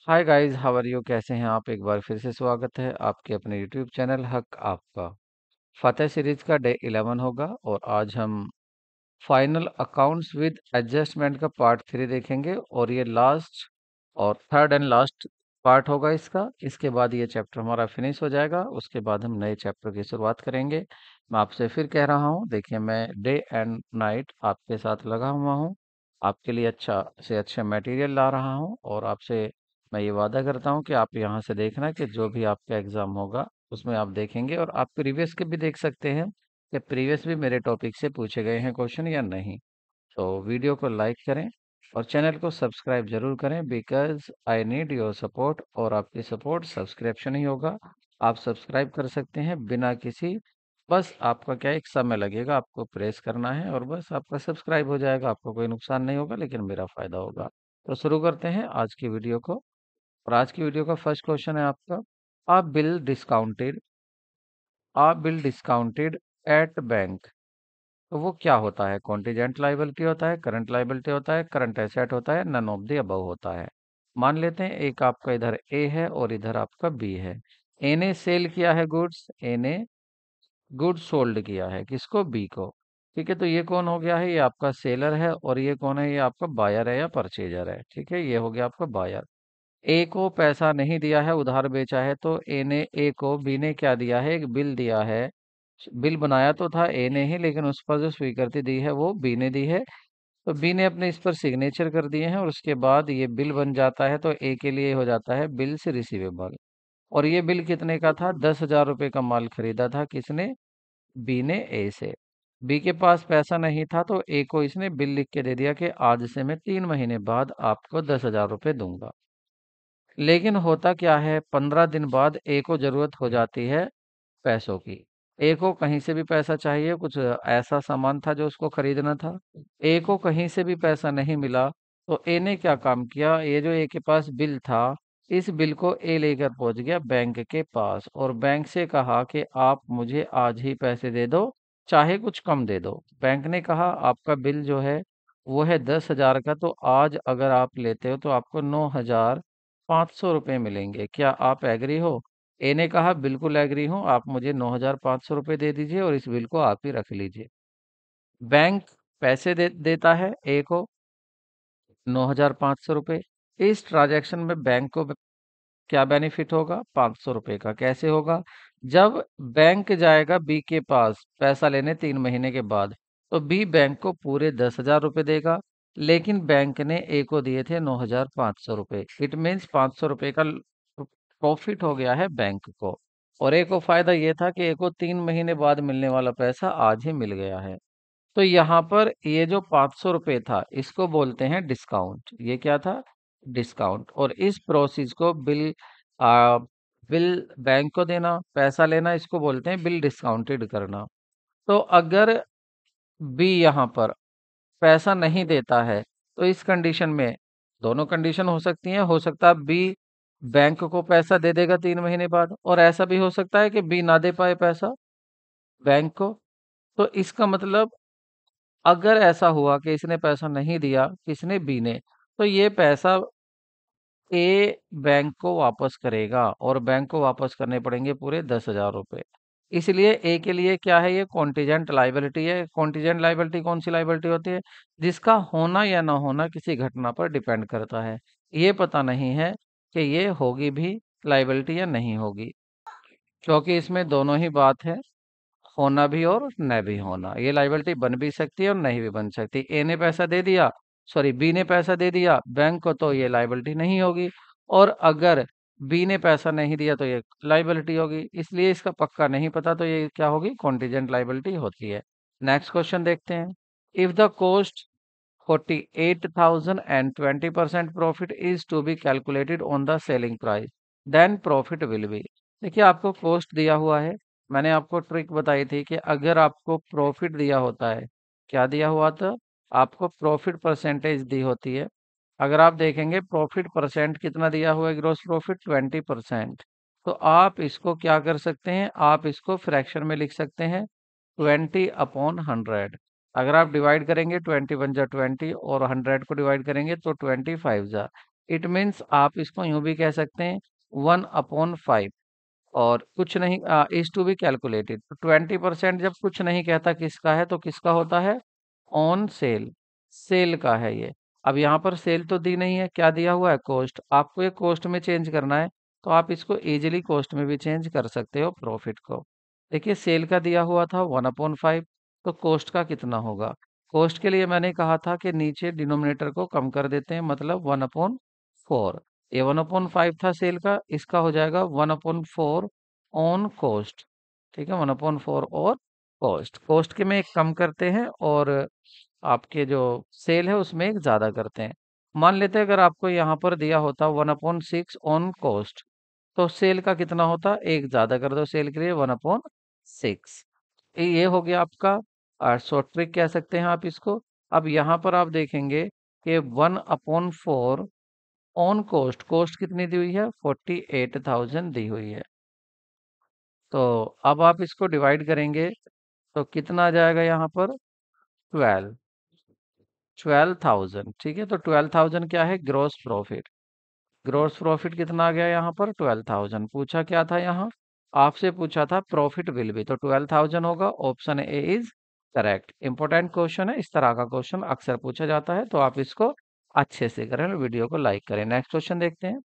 Hi guys, how are you? कैसे हैं आप? एक बार फिर से स्वागत है आपके अपने यूट्यूब चैनल हक आपका। फतेह सीरीज का डे 11 होगा और आज हम फाइनल अकाउंट्स विद एडजस्टमेंट का पार्ट 3 देखेंगे और ये लास्ट और थर्ड एंड लास्ट पार्ट होगा इसका। इसके बाद ये चैप्टर हमारा फिनिश हो जाएगा। उसके बाद हम नए चैप्टर की शुरुआत करेंगे। मैं आपसे फिर कह रहा हूँ, देखिए मैं डे एंड नाइट आपके साथ लगा हुआ हूँ। आपके लिए अच्छा से अच्छा मटेरियल ला रहा हूँ और आपसे मैं ये वादा करता हूँ कि आप यहाँ से देखना कि जो भी आपका एग्ज़ाम होगा उसमें आप देखेंगे और आप प्रीवियस के भी देख सकते हैं कि प्रीवियस भी मेरे टॉपिक से पूछे गए हैं क्वेश्चन या नहीं। तो वीडियो को लाइक करें और चैनल को सब्सक्राइब जरूर करें, because I need your support. और आपकी सपोर्ट सब्सक्रिप्शन ही होगा। आप सब्सक्राइब कर सकते हैं बिना किसी, बस आपका क्या एक समय लगेगा, आपको प्रेस करना है और बस आपका सब्सक्राइब हो जाएगा। आपको कोई नुकसान नहीं होगा लेकिन मेरा फायदा होगा। तो शुरू करते हैं आज की वीडियो को। और आज की वीडियो का फर्स्ट क्वेश्चन है आपका, a bill discounted, a bill discounted at bank. तो वो क्या होता है? कॉन्टीजेंट लायबिलिटी होता है, करंट लायबिलिटी होता है, करंट एसेट होता है, नन ऑफ द अबव होता है। मान लेते हैं एक आपका इधर ए है और इधर आपका बी है। ए ने सेल किया है गुड्स, ए ने गुड्स सोल्ड किया है किसको? बी को। ठीक है, तो ये कौन हो गया है? ये आपका सेलर है और ये कौन है? ये आपका बायर है या परचेजर है। ठीक है, ये हो गया आपका बायर। ए को पैसा नहीं दिया है, उधार बेचा है, तो ए ने ए को बी ने क्या दिया है? एक बिल दिया है। बिल बनाया तो था ए ने ही, लेकिन उस पर जो स्वीकृति दी है वो बी ने दी है। तो बी ने अपने इस पर सिग्नेचर कर दिए हैं और उसके बाद ये बिल बन जाता है। तो ए के लिए हो जाता है बिल से रिसीवेबल। और ये बिल कितने का था? 10,000 रुपये का माल खरीदा था किसने? बी ने ए से। बी के पास पैसा नहीं था तो ए को इसने बिल लिख के दे दिया कि आज से मैं 3 महीने बाद आपको 10,000 रुपये दूंगा। लेकिन होता क्या है, 15 दिन बाद ए को जरूरत हो जाती है पैसों की। ए को कहीं से भी पैसा चाहिए, कुछ ऐसा सामान था जो उसको खरीदना था। ए को कहीं से भी पैसा नहीं मिला। तो ए ने क्या काम किया? ये जो ए के पास बिल था, इस बिल को ए लेकर पहुंच गया बैंक के पास और बैंक से कहा कि आप मुझे आज ही पैसे दे दो, चाहे कुछ कम दे दो। बैंक ने कहा आपका बिल जो है वो है 10,000 का, तो आज अगर आप लेते हो तो आपको 9,500 रुपये मिलेंगे। क्या आप एग्री हो? ए ने कहा बिल्कुल एग्री हूँ, आप मुझे 9,500 रुपये दे दीजिए और इस बिल को आप ही रख लीजिए। बैंक पैसे देता है ए को 9,500 रुपये। इस ट्रांजैक्शन में बैंक को क्या बेनिफिट होगा? 500 रुपये का। कैसे होगा? जब बैंक जाएगा बी के पास पैसा लेने 3 महीने के बाद, तो बी बैंक को पूरे 10,000 रुपये देगा, लेकिन बैंक ने ए को दिए थे 9,500 रुपये। इट मीन्स 500 रुपये का प्रॉफिट हो गया है बैंक को। और ए को फायदा ये था कि ए को 3 महीने बाद मिलने वाला पैसा आज ही मिल गया है। तो यहाँ पर ये जो 500 रुपये था इसको बोलते हैं डिस्काउंट। ये क्या था? डिस्काउंट। और इस प्रोसेस को बिल बैंक को देना, पैसा लेना, इसको बोलते हैं बिल डिस्काउंटेड करना। तो अगर बी यहाँ पर पैसा नहीं देता है तो इस कंडीशन में दोनों कंडीशन हो सकती हैं। हो सकता है बी बैंक को पैसा दे देगा 3 महीने बाद, और ऐसा भी हो सकता है कि बी ना दे पाए पैसा बैंक को। तो इसका मतलब अगर ऐसा हुआ कि इसने पैसा नहीं दिया, किसने? बी ने, तो ये पैसा ए बैंक को वापस करेगा और बैंक को वापस करने पड़ेंगे पूरे 10,000 रुपये। इसलिए ए के लिए क्या है? ये कॉन्टीजेंट लाइबिलिटी है। कॉन्टीजेंट लाइबिलिटी कौन सी लाइबिलिटी होती है? जिसका होना या ना होना किसी घटना पर डिपेंड करता है। ये पता नहीं है कि ये होगी भी लाइबिलिटी या नहीं होगी, क्योंकि इसमें दोनों ही बात है, होना भी और न भी होना। ये लायबिलिटी बन भी सकती है और नहीं भी बन सकती। ए ने पैसा दे दिया, सॉरी बी ने पैसा दे दिया बैंक को, तो ये लायबिलिटी नहीं होगी। और अगर बी ने पैसा नहीं दिया तो ये लायबिलिटी होगी। इसलिए इसका पक्का नहीं पता, तो ये क्या होगी? कॉन्टीजेंट लायबिलिटी होती है। नेक्स्ट क्वेश्चन देखते हैं। If the cost 48,000 and 20% profit is to be calculated on the selling price, then profit will be. देखिए आपको कॉस्ट दिया हुआ है। मैंने आपको ट्रिक बताई थी कि अगर आपको प्रॉफिट दिया होता है, क्या दिया हुआ था? आपको प्रॉफिट परसेंटेज दी होती है। अगर आप देखेंगे प्रॉफिट परसेंट कितना दिया हुआ है, ग्रोस प्रॉफिट 20%। तो आप इसको क्या कर सकते हैं? आप इसको फ्रैक्शन में लिख सकते हैं, 20/100। अगर आप डिवाइड करेंगे 20 × 1 = 20 और 100 को डिवाइड करेंगे तो 25 जा। इट मीन्स आप इसको यूं भी कह सकते हैं 1/5। और कुछ नहीं इज टू बी कैलकुलेटेड। तो 20% जब कुछ नहीं कहता किसका है तो किसका होता है, ऑन सेल, सेल का है ये। अब यहाँ पर सेल तो दी नहीं है, क्या दिया हुआ है, कॉस्ट। आपको ये कॉस्ट में चेंज करना है तो आप इसको इजीली कॉस्ट में भी चेंज कर सकते हो प्रॉफिट को। देखिए सेल का दिया हुआ था 1/5, तो कॉस्ट का कितना होगा। कॉस्ट के लिए मैंने कहा था कि नीचे डिनोमिनेटर को कम कर देते हैं, मतलब 1/4। ये 1/5 था सेल का, इसका हो जाएगा 1/4 ऑन कॉस्ट। ठीक है, 1/4 और कॉस्ट, कॉस्ट के में एक कम करते हैं और आपके जो सेल है उसमें एक ज्यादा करते हैं। मान लेते हैं अगर आपको यहाँ पर दिया होता 1/6 ऑन कॉस्ट, तो सेल का कितना होता, एक ज्यादा कर दो सेल के लिए, 1/6। ये हो गया आपका शॉर्ट ट्रिक कह सकते हैं आप इसको। अब यहाँ पर आप देखेंगे कि 1/4 ऑन कॉस्ट, कॉस्ट कितनी दी हुई है, 48,000 दी हुई है। तो अब आप इसको डिवाइड करेंगे तो कितना आ जाएगा यहाँ पर, 12, 12,000। ठीक है, तो 12,000 क्या है, ग्रॉस प्रॉफिट। ग्रॉस प्रॉफिट कितना आ गया यहाँ पर, 12,000। पूछा क्या था यहाँ, आपसे पूछा था प्रॉफिट विल बी, तो 12,000 होगा। Option A is correct. Important question है, इस तरह का क्वेश्चन अक्सर पूछा जाता है, तो आप इसको अच्छे से करें और वीडियो को लाइक करें। नेक्स्ट क्वेश्चन देखते हैं।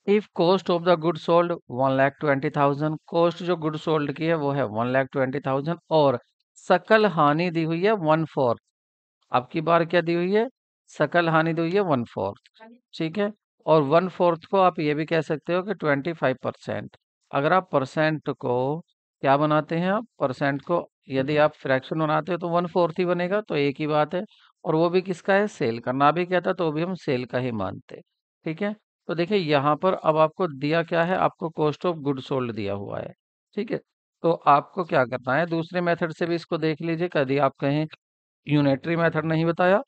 If cost of the good sold 1,20,000, cost जो गुड सोल्ड की है वो है 1,20,000 और सकल हानि दी हुई है 1/4। आपकी बार क्या दी हुई है, सकल हानि दी हुई है 1/4। ठीक है, और 1/4 को आप ये भी कह सकते हो कि 25%। अगर आप परसेंट को क्या बनाते हैं, आप परसेंट को यदि आप फ्रैक्शन बनाते हो तो 1/4 ही बनेगा, तो एक ही बात है। और वो भी किसका है, सेल का। ना भी कहता तो भी हम सेल का ही मानते। ठीक है, तो देखिए यहाँ पर अब आपको दिया क्या है, आपको कॉस्ट ऑफ गुड सोल्ड दिया हुआ है। ठीक है, तो आपको क्या करना है, दूसरे मेथड से भी इसको देख लीजिए। कभी आप कहें यूनिटरी मेथड नहीं बताया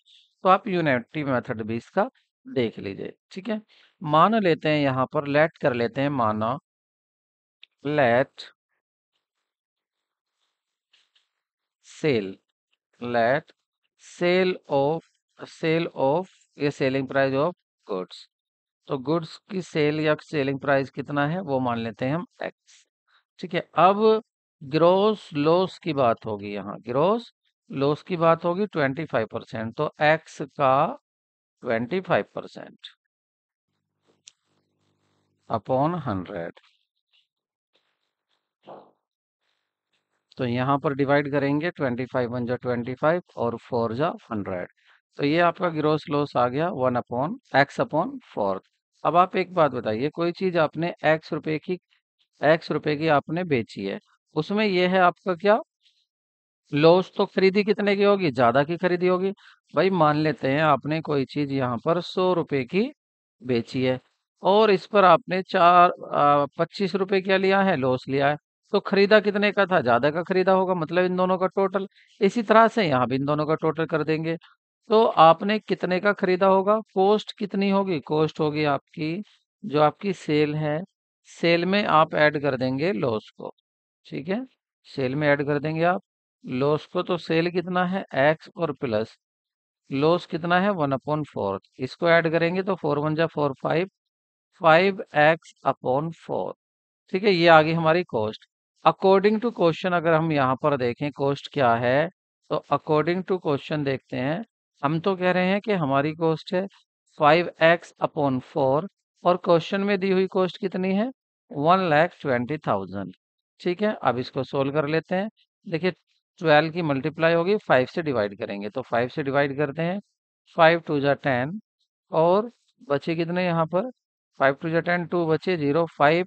तो आप यूनिटरी मेथड भी इसका देख लीजिए। ठीक है, मान लेते हैं यहाँ पर, लेट कर लेते हैं, माना let sale, let sale of ये सेलिंग प्राइस ऑफ गुड्स। तो गुड्स की सेल या सेलिंग प्राइस कितना है वो मान लेते हैं हम एक्स। ठीक है, अब ग्रोस लॉस की बात होगी, यहाँ ग्रोस लॉस की बात होगी 25%, तो एक्स का 25% अपॉन 100। तो यहाँ पर डिवाइड करेंगे, 25 × 1 = 25 और 4 × 100। तो ये आपका ग्रोस लॉस आ गया 1/x/4। अब आप एक बात बताइए, कोई चीज आपने x रुपए की आपने बेची है, उसमें ये है आपका क्या, लॉस। तो खरीदी कितने की होगी, ज्यादा की खरीदी होगी। भाई मान लेते हैं आपने कोई चीज यहाँ पर 100 रुपए की बेची है और इस पर आपने 25 रुपए क्या लिया है, लॉस लिया है। तो खरीदा कितने का था, ज्यादा का खरीदा होगा, मतलब इन दोनों का टोटल। इसी तरह से यहाँ भी इन दोनों का टोटल कर देंगे। तो आपने कितने का खरीदा होगा, कॉस्ट कितनी होगी, कॉस्ट होगी आपकी जो आपकी सेल है, सेल में आप ऐड कर देंगे लॉस को। ठीक है, सेल में ऐड कर देंगे आप लॉस को। तो सेल कितना है, एक्स और प्लस लॉस कितना है, 1/4। इसको ऐड करेंगे तो 4 × 1 = 4, 5, 5x/4। ठीक है, ये आ गई हमारी कॉस्ट। अकॉर्डिंग टू क्वेश्चन अगर हम यहाँ पर देखें कॉस्ट क्या है, तो अकॉर्डिंग टू क्वेश्चन देखते हैं। हम तो कह रहे हैं कि हमारी कॉस्ट है 5x/4 और क्वेश्चन में दी हुई कॉस्ट कितनी है, 1,20,000। ठीक है, अब इसको सोल्व कर लेते हैं। देखिए 12 की मल्टीप्लाई होगी 5 से डिवाइड करेंगे, तो 5 से डिवाइड करते हैं, 5 × 2 = 10 और बचे कितने यहाँ पर, 5 × 2 = 10, 2 बचे 0, 5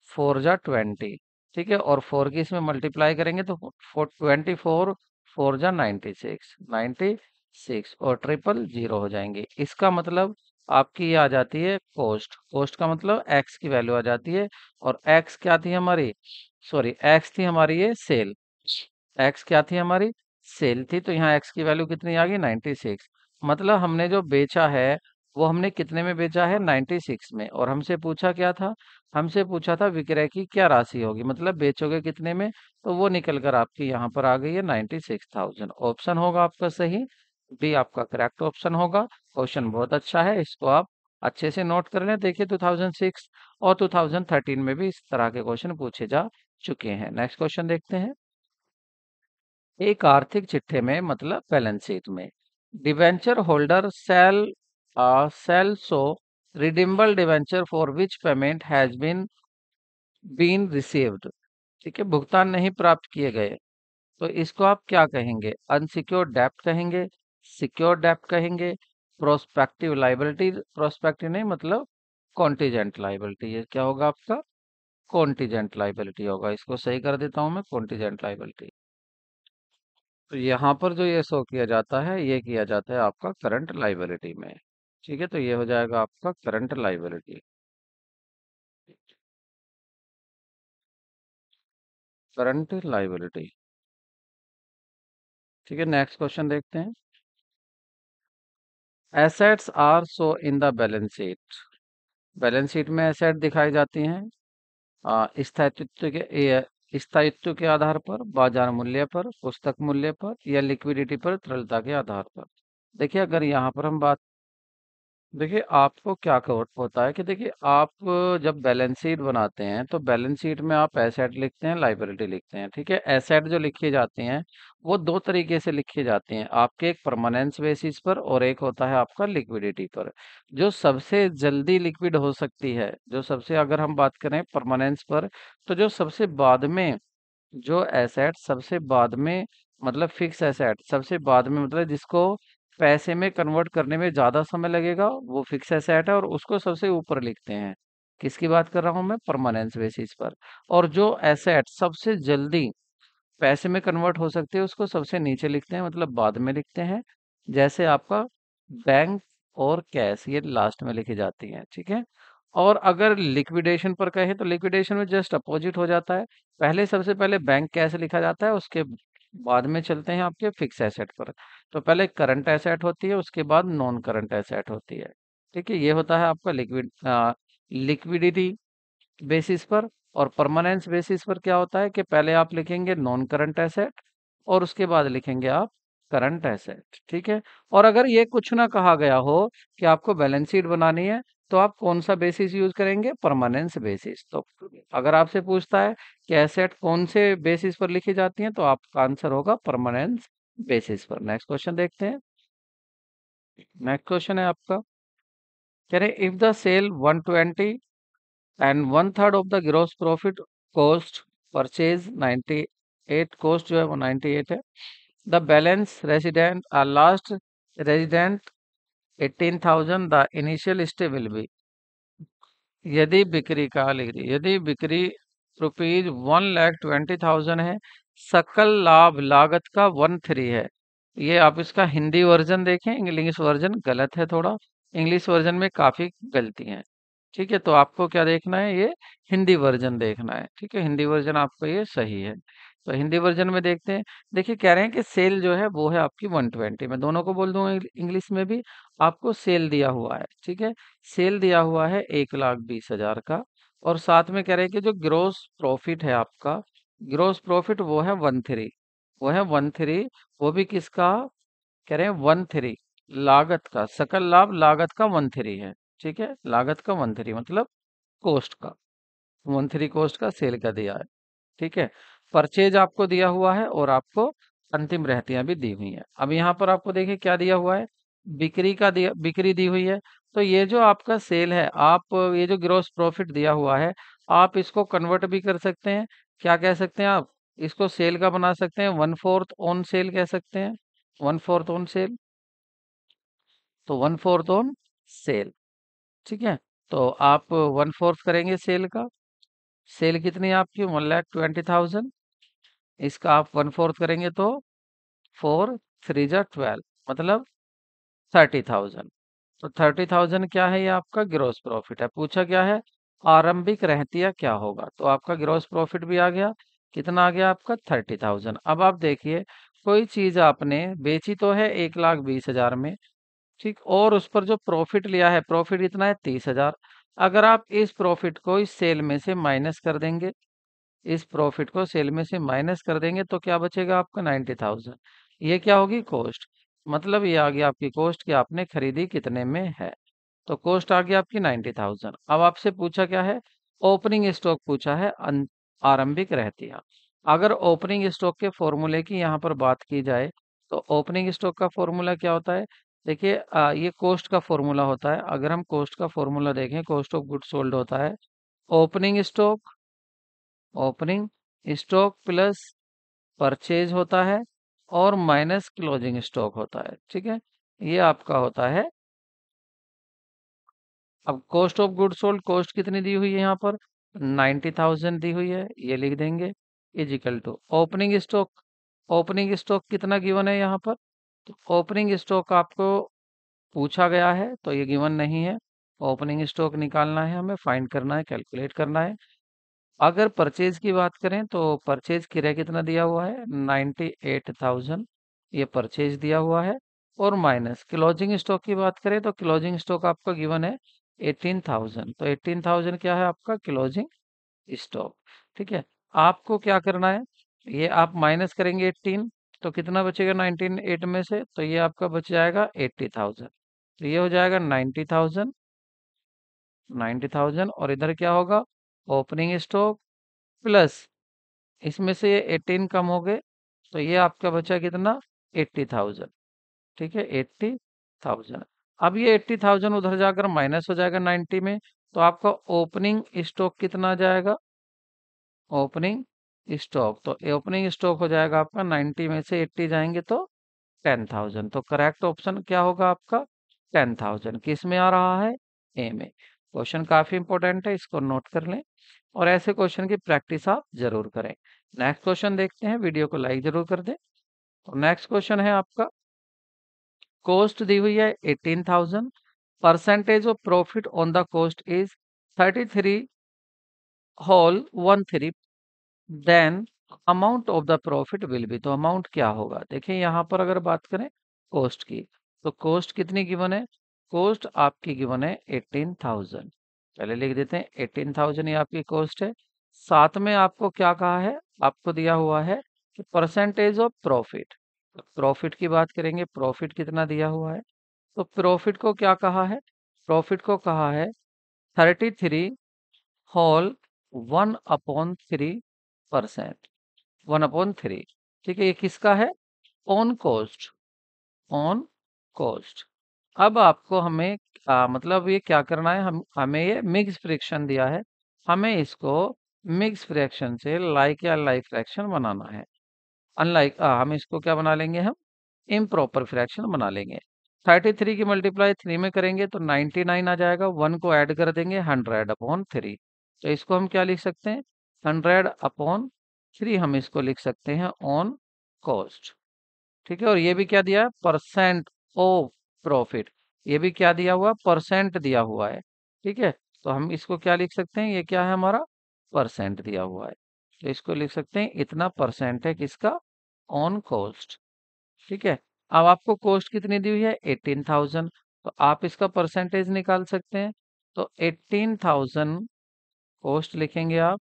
4 × 20। ठीक है, और 4 की इसमें मल्टीप्लाई करेंगे तो 24, 4 × 96, 96 और ट्रिपल 0 हो जाएंगे। इसका मतलब आपकी ये आ जाती है कॉस्ट, कॉस्ट का मतलब एक्स की वैल्यू आ जाती है। और एक्स क्या थी हमारी, सॉरी एक्स थी हमारी ये सेल, एक्स क्या थी हमारी, सेल थी। तो यहाँ एक्स की वैल्यू कितनी आ गई, 96। मतलब हमने जो बेचा है वो हमने कितने में बेचा है, 96 में। और हमसे पूछा क्या था, हमसे पूछा था विक्रय की क्या राशि होगी, मतलब बेचोगे कितने में। तो वो निकल कर आपकी यहाँ पर आ गई है 96,000। ऑप्शन होगा आपका सही। बी आपका करेक्ट ऑप्शन होगा। क्वेश्चन बहुत अच्छा है, इसको आप अच्छे से नोट कर लें। देखिए 2006 और 2013 में भी इस तरह के क्वेश्चन पूछे जा चुके हैं। नेक्स्ट क्वेश्चन देखते हैं। एक आर्थिक चिट्ठे में मतलब बैलेंस शीट में debenture holder sale so redeemable debenture for which payment has been received. ठीक है, भुगतान नहीं प्राप्त किए गए, तो इसको आप क्या कहेंगे? अनसिक्योर्ड डेब्ट कहेंगे, सिक्योर्ड डेब्ट कहेंगे, प्रोस्पेक्टिव लाइबिलिटी, प्रोस्पेक्टिव नहीं मतलब कॉन्टीजेंट लाइबिलिटी। ये क्या होगा आपका? कॉन्टीजेंट लाइबिलिटी होगा। इसको सही कर देता हूं मैं, कॉन्टीजेंट लाइबिलिटी। तो यहाँ पर जो ये शो किया जाता है, ये किया जाता है आपका करंट लाइबिलिटी में। ठीक है, तो ये हो जाएगा आपका करंट लाइबिलिटी। Current liability. ठीक है, नेक्स्ट क्वेश्चन देखते हैं। Assets are so in the balance sheet. Balance sheet में एसेट दिखाई जाती हैं स्थायित्व के आधार पर, बाजार मूल्य पर, पुस्तक मूल्य पर या लिक्विडिटी पर, तरलता के आधार पर। देखिए अगर यहाँ पर हम बात, देखिए आपको क्या होता है कि देखिए आप जब बैलेंस शीट बनाते हैं तो बैलेंस शीट में आप एसेट लिखते हैं, लाइबिलिटी लिखते हैं। ठीक है, एसेट जो लिखी जाती हैं वो दो तरीके से लिखी जाती हैं आपके, एक परमानेंस बेसिस पर और एक होता है आपका लिक्विडिटी पर। जो सबसे जल्दी लिक्विड हो सकती है, जो सबसे, अगर हम बात करें परमानेंस पर, तो जो सबसे बाद में, जो एसेट सबसे बाद में, मतलब फिक्स एसेट सबसे बाद में, मतलब जिसको पैसे में कन्वर्ट करने में ज्यादा समय लगेगा, वो फिक्स एसेट है और उसको सबसे ऊपर लिखते हैं। किसकी बात कर रहा हूं मैं? परमानेंस बेसिस पर। और जो एसेट सबसे जल्दी पैसे में कन्वर्ट हो सकती है उसको सबसे नीचे लिखते हैं, मतलब बाद में लिखते हैं। जैसे आपका बैंक और कैश, ये लास्ट में लिखी जाती हैं। ठीक है, और अगर लिक्विडेशन पर कहें तो लिक्विडेशन में जस्ट अपोजिट हो जाता है। पहले, सबसे पहले बैंक कैश लिखा जाता है, उसके बाद में चलते हैं आपके फिक्स एसेट पर। तो पहले करंट एसेट होती है, उसके बाद नॉन करंट एसेट होती है। ठीक है, ये होता है आपका लिक्विडिटी बेसिस पर। और परमानेंस बेसिस पर क्या होता है कि पहले आप लिखेंगे नॉन करंट एसेट और उसके बाद लिखेंगे आप करंट एसेट। ठीक है, और अगर ये कुछ ना कहा गया हो कि आपको बैलेंस शीट बनानी है, तो आप कौन सा बेसिस यूज करेंगे? Permanence basis. तो अगर आपसे पूछता है कि एसेट कौन से बेसिस पर लिखी जाती हैं, तो आपका आंसर होगा परमानेंस बेसिस पर। नेक्स्ट क्वेश्चन देखते हैं। नेक्स्ट क्वेश्चन है आपका, कह रहे if the sale 120 and one third of the gross profit cost purchase 98, cost जो है वो 98 है, the balance resident last resident 18,000, the initial stay will be. यदि बिक्री का लिख दी, यदि बिक्री रुपीज 1,20,000 है, सकल लाभ लागत का 13 है। ये आप इसका हिंदी वर्जन देखें, इंग्लिश वर्जन गलत है थोड़ा, इंग्लिश वर्जन में काफी गलती है। ठीक है, तो आपको क्या देखना है? ये हिंदी वर्जन देखना है। ठीक है, हिंदी वर्जन आपका ये सही है। तो हिंदी वर्जन में देखते हैं। देखिए कह रहे हैं कि सेल जो है वो है आपकी 120, मैं दोनों को बोल दूंगा इंग्लिश में भी। आपको सेल दिया हुआ है, ठीक है, सेल दिया हुआ है 1,20,000 का। और साथ में कह रहे हैं कि जो ग्रोस प्रॉफिट है आपका, ग्रोस प्रॉफिट वो है 13, वो है 13। वो भी किसका? कह रहे हैं 13, लागत का, सकल लाभ लागत का 13 है। ठीक है, लागत का 13 मतलब कॉस्ट का, 13 कॉस्ट का सेल का दिया है। ठीक है, परचेज आपको दिया हुआ है और आपको अंतिम रहतियां भी दी हुई है। अब यहाँ पर आपको देखिए क्या दिया हुआ है, बिक्री का दिया, बिक्री दी हुई है। तो ये जो आपका सेल है, आप ये जो ग्रॉस प्रॉफिट दिया हुआ है, आप इसको कन्वर्ट भी कर सकते हैं। क्या कह सकते हैं आप? इसको सेल का बना सकते हैं, 1/4 ऑन सेल कह सकते हैं, 1/4 ऑन सेल। तो 1/4 ऑन सेल। ठीक है, तो आप 1/4 करेंगे सेल का। सेल कितनी है आपकी? 1,20,000। इसका आप 1/4 करेंगे तो 4 3 जा 12, मतलब 30,000। तो 30,000 क्या है? ये आपका ग्रॉस प्रॉफिट है। पूछा क्या है? आरंभिक रहतिया क्या होगा? तो आपका ग्रॉस प्रॉफिट भी आ गया। कितना आ गया आपका? 30,000। अब आप देखिए, कोई चीज आपने बेची तो है 1,20,000 में, ठीक, और उस पर जो प्रॉफिट लिया है, प्रॉफिट कितना है? 30,000। अगर आप इस प्रॉफिट को इस सेल में से माइनस कर देंगे, इस प्रॉफिट को सेल में से माइनस कर देंगे, तो क्या बचेगा आपका? 90,000। ये क्या होगी? कॉस्ट। मतलब ये आ गया आपकी कॉस्ट कि आपने खरीदी कितने में है। तो कॉस्ट आ गया आपकी 90,000। अब आपसे पूछा क्या है, ओपनिंग स्टॉक पूछा है, आरंभिक रहतिया। अगर ओपनिंग स्टॉक के फॉर्मूले की यहाँ पर बात की जाए तो ओपनिंग स्टॉक का फॉर्मूला क्या होता है। देखिए ये कॉस्ट का फॉर्मूला होता है। अगर हम कॉस्ट का फॉर्मूला देखें, कॉस्ट ऑफ गुड्स सोल्ड होता है opening stock, opening stock plus purchase होता है और माइनस क्लोजिंग स्टॉक होता है। ठीक है, ये आपका होता है। अब cost of good sold, cost कितनी दी हुई है यहाँ पर, 90,000 दी हुई है, ये लिख देंगे equal to opening stock. Opening stock कितना गिवन है यहाँ पर, तो ओपनिंग स्टॉक आपको पूछा गया है तो ये गिवन नहीं है। ओपनिंग स्टॉक निकालना है, हमें फाइंड करना है, कैलकुलेट करना है। अगर परचेज की बात करें तो परचेज किराया कितना दिया हुआ है, 98,000, ये परचेज दिया हुआ है। और माइनस क्लोजिंग स्टॉक की बात करें तो क्लोजिंग स्टॉक आपका गिवन है 18,000। तो 18,000 क्या है आपका क्लोजिंग स्टॉक। ठीक है, आपको क्या करना है, ये आप माइनस करेंगे 18, तो कितना बचेगा 19,8 में से, तो ये आपका बच जाएगा 80,000। तो ये हो जाएगा 90,000, 90,000। और इधर क्या होगा, ओपनिंग स्टॉक प्लस इसमें से ये 18 कम हो गए, तो ये आपका बचा कितना, 80,000। ठीक है, 80,000। अब ये 80,000 उधर जाकर माइनस हो जाएगा 90 में, तो आपका ओपनिंग स्टॉक कितना आ जाएगा, ओपनिंग स्टॉक, तो ओपनिंग स्टॉक हो जाएगा आपका 90 में से 80 जाएंगे तो 10,000। तो करेक्ट ऑप्शन क्या होगा आपका, 10,000। किस में आ रहा है, ए में। क्वेश्चन काफी इंपॉर्टेंट है, इसको नोट कर लें और ऐसे क्वेश्चन की प्रैक्टिस आप जरूर करें। नेक्स्ट क्वेश्चन देखते हैं, वीडियो को लाइक जरूर कर दें। तो नेक्स्ट क्वेश्चन है आपका, कॉस्ट दी हुई है 18,000, percentage of profit on the cost is 33 whole 13, then amount of the profit will be. तो अमाउंट क्या होगा, देखिए यहाँ पर अगर बात करें कॉस्ट की, तो कॉस्ट कितनी गिवन है, कॉस्ट आपकी गिवन है 18,000। पहले लिख देते हैं 18,000 ये आपकी कॉस्ट है। साथ में आपको क्या कहा है, आपको दिया हुआ है कि परसेंटेज ऑफ प्रॉफिट। प्रॉफिट की बात करेंगे, प्रॉफिट कितना दिया हुआ है, तो प्रॉफिट को क्या कहा है, प्रॉफिट को कहा है 33 होल 1/3%, 1/3। ठीक है, ये किसका है, ऑन कॉस्ट, ऑन कॉस्ट। अब आपको हमें मतलब ये क्या करना है, हमें ये मिक्स फ्रैक्शन दिया है, हमें इसको मिक्स फ्रैक्शन से लाइक या लाइक फ्रैक्शन बनाना है। अनलाइक हम इसको क्या बना लेंगे, हम इम्प्रॉपर फ्रैक्शन बना लेंगे। 33 की मल्टीप्लाई 3 में करेंगे तो 99 आ जाएगा, 1 को ऐड कर देंगे 100/3। तो इसको हम क्या लिख सकते हैं, 100/3 हम इसको लिख सकते हैं ऑन कॉस्ट। ठीक है, और ये भी क्या दिया है, परसेंट ऑफ प्रॉफिट, ये भी क्या दिया हुआ, परसेंट दिया हुआ है। ठीक है, तो हम इसको क्या लिख सकते हैं, ये क्या है हमारा, परसेंट दिया हुआ है। तो इसको लिख सकते हैं इतना परसेंट है किसका, ऑन कॉस्ट। ठीक है, अब आपको कॉस्ट कितनी दी हुई है 18,000, तो आप इसका परसेंटेज निकाल सकते हैं। तो 18,000 कॉस्ट लिखेंगे आप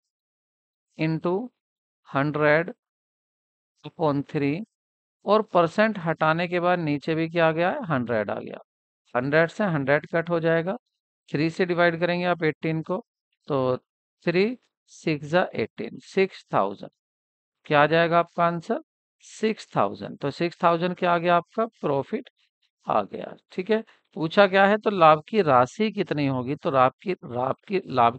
इंटू 100/3, और परसेंट हटाने के बाद नीचे भी क्या आ गया है, 100 आ गया। 100 से 100 कट हो जाएगा, 3 से डिवाइड करेंगे आप 18 को, तो 3 6 18, 6,000। क्या आ जाएगा आपका आंसर, 6,000। तो 6,000 क्या आ गया आपका प्रॉफिट आ गया। ठीक है, पूछा क्या है, तो लाभ की राशि कितनी होगी, तो लाभ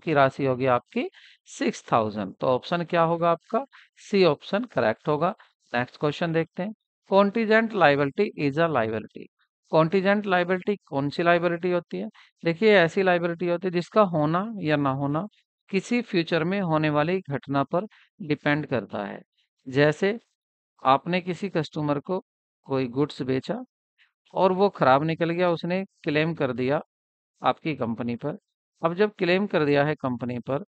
की राशि होगी आपकी 6,000। तो ऑप्शन क्या होगा आपका, सी ऑप्शन करेक्ट होगा। नेक्स्ट क्वेश्चन देखते हैं, contingent liability is a liability. Contingent liability कौन सी लाइबिलिटी होती है, देखिए ऐसी लाइबिलिटी होती है जिसका होना या ना होना किसी फ्यूचर में होने वाली घटना पर डिपेंड करता है। जैसे आपने किसी कस्टमर को कोई गुड्स बेचा और वो खराब निकल गया, उसने क्लेम कर दिया आपकी कंपनी पर। अब जब क्लेम कर दिया है कंपनी पर,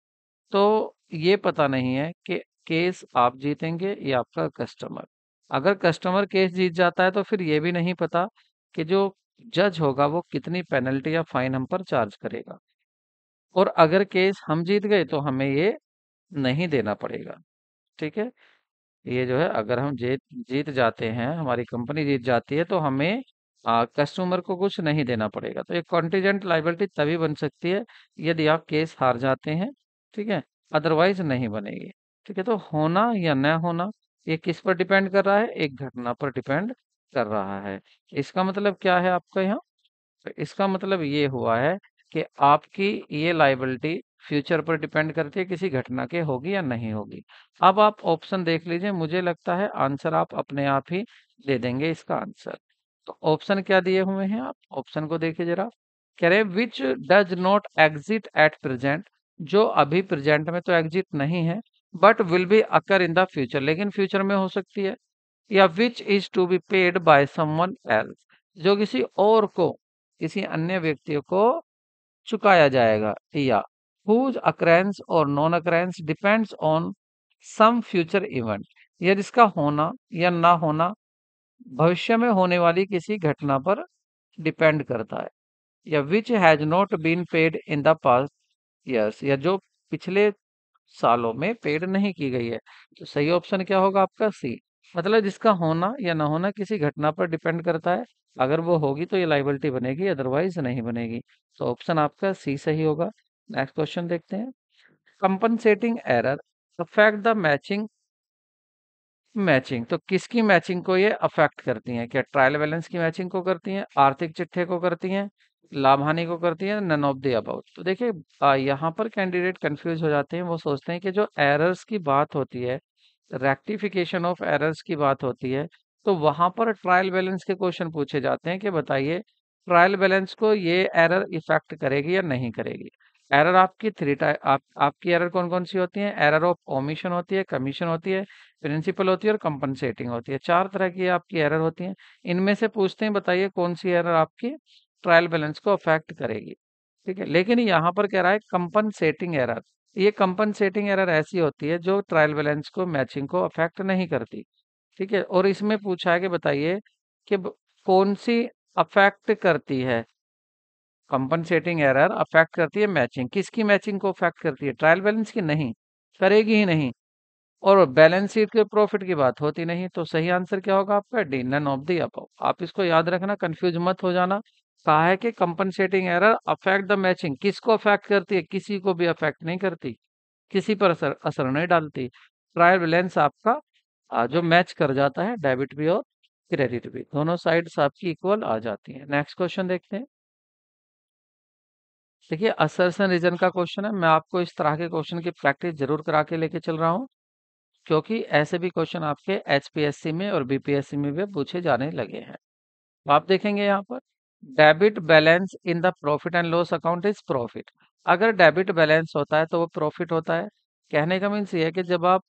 तो ये पता नहीं है कि केस आप जीतेंगे या आपका कस्टमर। अगर कस्टमर केस जीत जाता है तो फिर ये भी नहीं पता कि जो जज होगा वो कितनी पेनल्टी या फाइन हम पर चार्ज करेगा। और अगर केस हम जीत गए तो हमें ये नहीं देना पड़ेगा। ठीक है, ये जो है अगर हम जीत जीत जाते हैं, हमारी कंपनी जीत जाती है, तो हमें कस्टमर को कुछ नहीं देना पड़ेगा। तो ये कॉन्टीजेंट लायबिलिटी तभी बन सकती है यदि आप केस हार जाते हैं, ठीक है, अदरवाइज नहीं बनेगी। ठीक है, तो होना या न होना ये किस पर डिपेंड कर रहा है, एक घटना पर डिपेंड कर रहा है। इसका मतलब क्या है आपका यहाँ, तो इसका मतलब ये हुआ है कि आपकी ये लायबिलिटी फ्यूचर पर डिपेंड करती है, किसी घटना के होगी या नहीं होगी। अब आप ऑप्शन देख लीजिए, मुझे लगता है आंसर आप अपने आप ही दे देंगे इसका आंसर। तो ऑप्शन क्या दिए हुए हैं, आप ऑप्शन को देखिए जरा। कह रहे which does not exit at present, जो अभी प्रेजेंट में तो एग्जिट नहीं है, but will be occur in the future, लेकिन फ्यूचर में हो सकती है। या which is to be paid by someone else, जो किसी और को, किसी अन्य व्यक्ति को चुकाया जाएगा। या whose occurrence और non occurrence depends on some future event, या जिसका होना या ना होना भविष्य में होने वाली किसी घटना पर डिपेंड करता है। या which has not been paid in the past years, या जो पिछले सालों में पेड नहीं की गई है। तो सही ऑप्शन क्या होगा आपका, सी। मतलब जिसका होना या ना होना किसी घटना पर डिपेंड करता है, अगर वो होगी तो ये लाइबिलिटी बनेगी, अदरवाइज नहीं बनेगी। तो ऑप्शन आपका सी सही होगा। नेक्स्ट क्वेश्चन देखते हैं। Compensating error affect the matching, matching तो किसकी मैचिंग को ये अफेक्ट करती हैं, क्या ट्रायल बैलेंस की मैचिंग को करती हैं, आर्थिक चिट्ठे को करती हैं, लाभ हानि को करती हैं, नन ऑफ द अबाउट। तो देखिए यहाँ पर कैंडिडेट कंफ्यूज हो जाते हैं, वो सोचते हैं कि जो एरर्स की बात होती है, रेक्टिफिकेशन ऑफ एरर्स की बात होती है, तो वहां पर ट्रायल बैलेंस के क्वेश्चन पूछे जाते हैं कि बताइए ट्रायल बैलेंस को ये एरर इफेक्ट करेगी या नहीं करेगी। एरर आपकी थ्री टाइप, आपकी एरर कौन कौन सी होती है, एरर ऑफ ओमिशन होती है, कमीशन होती है, प्रिंसिपल होती है और कंपनसेटिंग होती है। चार तरह की आपकी एरर होती हैं। इनमें से पूछते हैं बताइए कौन सी एरर आपकी ट्रायल बैलेंस को अफेक्ट करेगी। ठीक है, लेकिन यहाँ पर कह रहा है कंपनसेटिंग एरर। ये कंपनसेटिंग एरर ऐसी होती है जो ट्रायल बैलेंस को, मैचिंग को अफेक्ट नहीं करती। ठीक है, और इसमें पूछा है कि बताइए कि कौन सी अफेक्ट करती है, कंपनसेटिंग एरर अफेक्ट करती है मैचिंग, किसकी मैचिंग को अफेक्ट करती है, ट्रायल बैलेंस की नहीं, करेगी ही नहीं। और बैलेंस शीट के प्रॉफिट की बात होती नहीं। तो सही आंसर क्या होगा आपका, D, none of the above. आप इसको याद रखना, कंफ्यूज मत हो जाना। कहा है कि compensating error affect the matching, किसको अफेक्ट करती है, किसी को भी अफेक्ट नहीं करती, किसी पर असर असर नहीं डालती। ट्रायल बैलेंस आपका जो मैच कर जाता है, डेबिट भी और क्रेडिट भी, दोनों साइड्स आपकी इक्वल आ जाती है। नेक्स्ट क्वेश्चन देखते हैं। देखिए असर्शन रीजन का क्वेश्चन है, मैं आपको इस तरह के क्वेश्चन की प्रैक्टिस जरूर करा के लेके चल रहा हूँ, क्योंकि ऐसे भी क्वेश्चन आपके एचपीएससी में और बीपीएससी में भी पूछे जाने लगे हैं। तो आप देखेंगे यहाँ पर debit balance in the profit and loss account is profit. अगर डेबिट बैलेंस होता है तो वो प्रॉफिट होता है। कहने का मीन्स ये है कि जब आप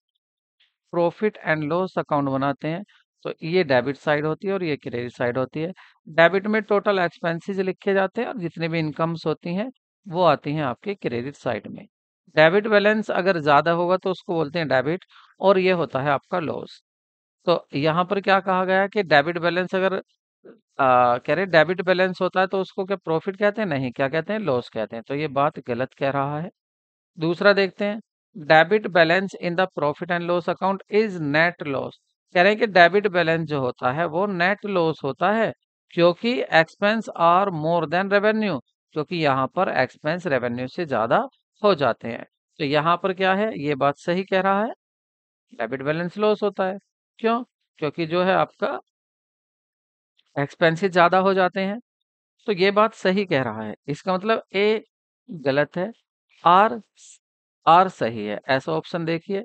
प्रॉफिट एंड लॉस अकाउंट बनाते हैं तो ये डेबिट साइड होती है और ये क्रेडिट साइड होती है। डेबिट में टोटल एक्सपेंसेस लिखे जाते हैं और जितनी भी इनकम्स होती हैं वो आती हैं आपके क्रेडिट साइड में। डेबिट बैलेंस अगर ज्यादा होगा तो उसको बोलते हैं डेबिट, और ये होता है आपका लॉस। तो यहाँ पर क्या कहा गया है कि डेबिट बैलेंस अगर कह रहे डेबिट बैलेंस होता है तो उसको क्या प्रॉफिट कहते हैं, नहीं, क्या कहते हैं, लॉस कहते हैं। तो ये बात गलत कह रहा है। दूसरा देखते हैं, debit balance in the profit and loss account is net loss. कह रहे हैं कि डेबिट बैलेंस जो होता है वो नेट लॉस होता है, क्योंकि expense are more than revenue, क्योंकि यहाँ पर एक्सपेंस रेवेन्यू से ज्यादा हो जाते हैं। तो यहाँ पर क्या है, ये बात सही कह रहा है, डेबिट बैलेंस लॉस होता है। क्यों, क्योंकि जो है आपका एक्सपेंसेस ज्यादा हो जाते हैं। तो ये बात सही कह रहा है, इसका मतलब ए गलत है, आर आर सही है। ऐसा ऑप्शन देखिए,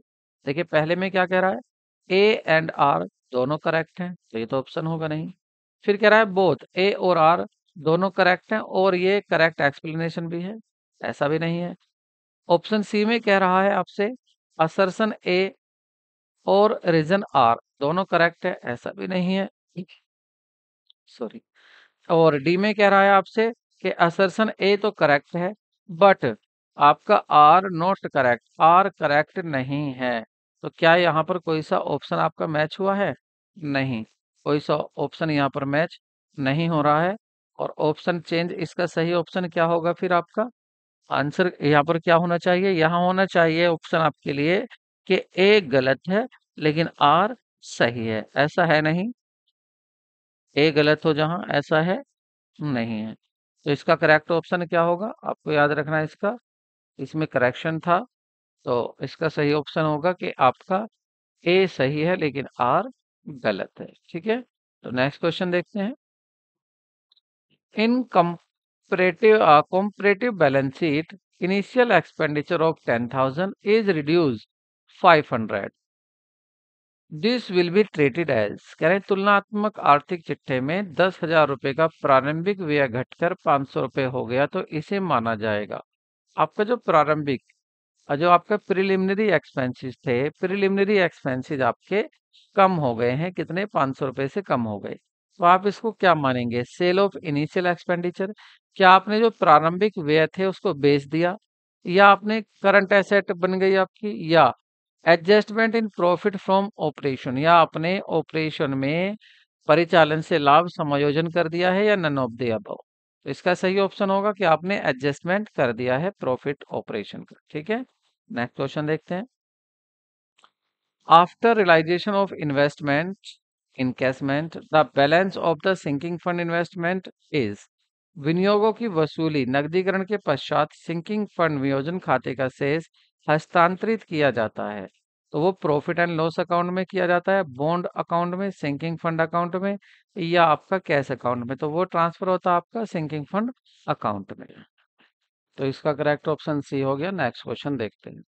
देखिए पहले में क्या कह रहा है, ए एंड आर दोनों करेक्ट हैं, तो ये तो ऑप्शन होगा नहीं। फिर कह रहा है बोथ ए और आर दोनों करेक्ट हैं और ये करेक्ट एक्सप्लेनेशन भी है, ऐसा भी नहीं है। ऑप्शन सी में कह रहा है आपसे असर्शन ए और रीजन आर दोनों करेक्ट है, ऐसा भी नहीं है, सॉरी। और डी में कह रहा है आपसे कि असर्शन ए तो करेक्ट है, बट आपका R not correct, R correct नहीं है। तो क्या यहाँ पर कोई सा ऑप्शन आपका मैच हुआ है, नहीं, कोई सा ऑप्शन यहाँ पर मैच नहीं हो रहा है। और ऑप्शन चेंज, इसका सही ऑप्शन क्या होगा फिर आपका आंसर यहाँ पर क्या होना चाहिए, यहाँ होना चाहिए ऑप्शन आपके लिए कि ए गलत है लेकिन आर सही है, ऐसा है नहीं। ए गलत हो जहां ऐसा है नहीं है। तो इसका करेक्ट ऑप्शन क्या होगा आपको याद रखना है इसका, इसमें करेक्शन था। तो इसका सही ऑप्शन होगा कि आपका ए सही है लेकिन आर गलत है। ठीक है, तो नेक्स्ट क्वेश्चन देखते हैं। इन comparative balance sheet, initial expenditure of 10,000 is reduced 500. This will be treated as, कह रहे हैं तुलनात्मक आर्थिक चिट्ठे में 10,000 रुपए का प्रारंभिक व्यय घटकर 500 रुपए हो गया तो इसे माना जाएगा। आपका जो प्रारंभिक जो आपका प्रिलिमिनरी एक्सपेंसेस थे, प्रिलिमिनरी एक्सपेंसेस आपके कम हो गए हैं, कितने 500 रुपए से कम हो गए, तो आप इसको क्या मानेंगे, सेल ऑफ इनिशियल एक्सपेंडिचर। क्या आपने जो प्रारंभिक व्यय थे उसको बेच दिया, या आपने करंट एसेट बन गई आपकी, या adjustment in profit from operation, या अपने ऑपरेशन में परिचालन से लाभ समायोजन कर दिया है, या नन ऑफ द अबव। तो इसका सही ऑप्शन होगा कि आपने एडजस्टमेंट कर दिया है प्रॉफिट ऑपरेशन का। ठीक है, नेक्स्ट क्वेश्चन देखते हैं। After realisation of investment encashment the balance of the sinking fund investment is, विनियोगों की वसूली नकदीकरण के पश्चात सिंकिंग फंड वियोजन खाते का शेष हस्तांतरित किया जाता है, तो वो प्रॉफिट एंड लॉस अकाउंट में किया जाता है, बॉन्ड अकाउंट में, सिंकिंग फंड अकाउंट में, या आपका कैश अकाउंट में, तो वो ट्रांसफर होता है आपका सिंकिंग फंड अकाउंट में। तो इसका करेक्ट ऑप्शन सी हो गया। नेक्स्ट क्वेश्चन देखते हैं।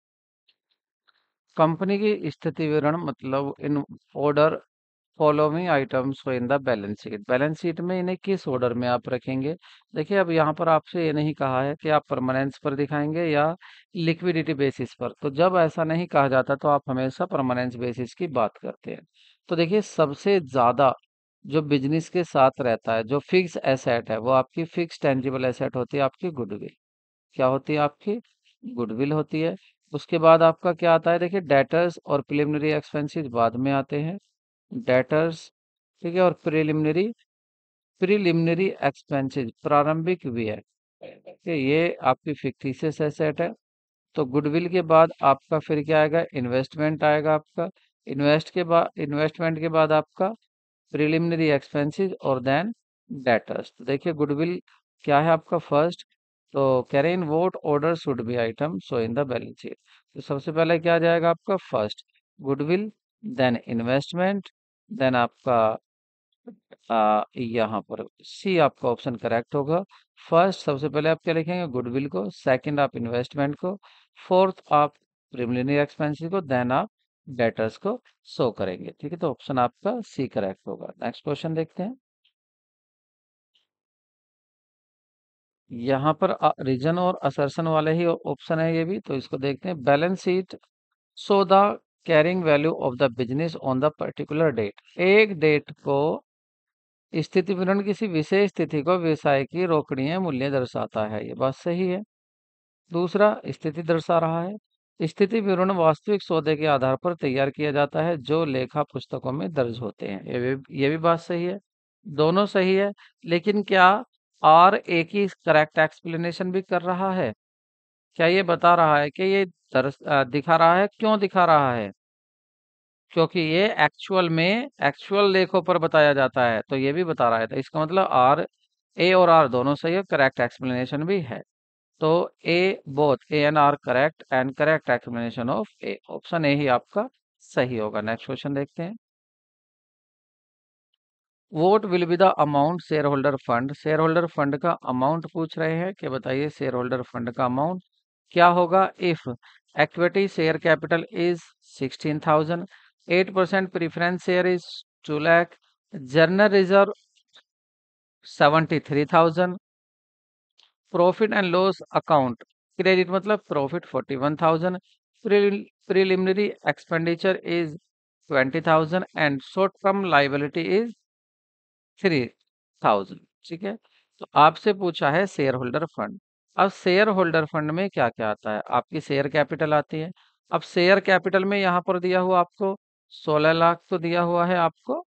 कंपनी की स्थिति विवरण मतलब इन ऑर्डर फॉलोइंग आइटम्स हो इन the balance sheet, balance sheet में इन्हें किस ऑर्डर में आप रखेंगे। देखिए अब यहाँ पर आपसे ये नहीं कहा है कि आप परमानेंस पर दिखाएंगे या लिक्विडिटी बेसिस पर, तो जब ऐसा नहीं कहा जाता तो आप हमेशा परमानेंस बेसिस की बात करते हैं। तो देखिए सबसे ज्यादा जो बिजनेस के साथ रहता है, जो फिक्स एसेट है, वो आपकी फिक्स टेंजिबल एसेट होती है, आपकी गुडविल। क्या होती है आपकी, गुडविल होती है। उसके बाद आपका क्या आता है, देखिए डेटर्स और प्रिलिमिनरी एक्सपेंसेस बाद में आते हैं, डेटर्स, ठीक है, और प्रिलिमिनरी प्रिलिमिनरी एक्सपेंसेस प्रारंभिक व्यय, ठीक है, ये आपकी फिक्टिशियस एसेट है। तो गुडविल के बाद आपका फिर क्या आएगा, इन्वेस्टमेंट आएगा आपका, इन्वेस्टमेंट के बाद आपका प्रिलिमिनरी एक्सपेंसेस और देन डेटर्स। तो देखिए गुडविल क्या है आपका फर्स्ट, तो कह रहे in what order should be item so in the balance sheet. तो सबसे पहले क्या आ जाएगा आपका first goodwill, then investment, then आपका यहाँ पर सी आपका ऑप्शन करेक्ट होगा। फर्स्ट सबसे पहले आप क्या लिखेंगे, गुडविल को, सेकंड आप इन्वेस्टमेंट को, फोर्थ आप प्रिलिमिनरी एक्सपेंसेस को, देन आप डेटर्स को शो करेंगे। ठीक है, तो ऑप्शन आपका सी करेक्ट होगा। नेक्स्ट क्वेश्चन देखते हैं। यहाँ पर रीजन और असर्शन वाले ही ऑप्शन है ये भी, तो इसको देखते हैं। Balance sheet show the carrying value of the business on the particular date, एक डेट को स्थिति विवरण किसी विशेष तिथि को व्यवसाय की रोकड़ीय मूल्य दर्शाता है, ये बात सही है। दूसरा स्थिति दर्शा रहा है, स्थिति विवरण वास्तविक सौदे के आधार पर तैयार किया जाता है जो लेखा पुस्तकों में दर्ज होते हैं, ये भी बात सही है, दोनों सही है। लेकिन क्या आर एक ही करेक्ट एक्सप्लेनेशन भी कर रहा है, क्या ये बता रहा है कि ये दिखा रहा है, क्यों दिखा रहा है, क्योंकि ये एक्चुअल लेखों पर बताया जाता है, तो ये भी बता रहा है, तो इसका मतलब आर, ए और आर दोनों सही है, करेक्ट एक्सप्लेनेशन भी है। तो A, both A and R correct and correct explanation of A, option A ही आपका सही होगा। नेक्स्ट क्वेश्चन देखते हैं। What will be the amount shareholder fund, shareholder fund का अमाउंट पूछ रहे हैं कि बताइए शेयर होल्डर फंड का अमाउंट क्या होगा। If equity share capital is 16,000, 8% preference share is 2 lakh, general reserve 73,000, profit and loss account credit मतलब profit 41,000, preliminary expenditure is 20,000 and short term liability is 3,000। ठीक है, तो आपसे पूछा है शेयर होल्डर फंड। अब शेयर होल्डर फंड में क्या क्या आता है, आपकी शेयर कैपिटल आती है। अब शेयर कैपिटल में यहाँ पर दिया हुआ आपको 16 लाख तो दिया हुआ है आपको,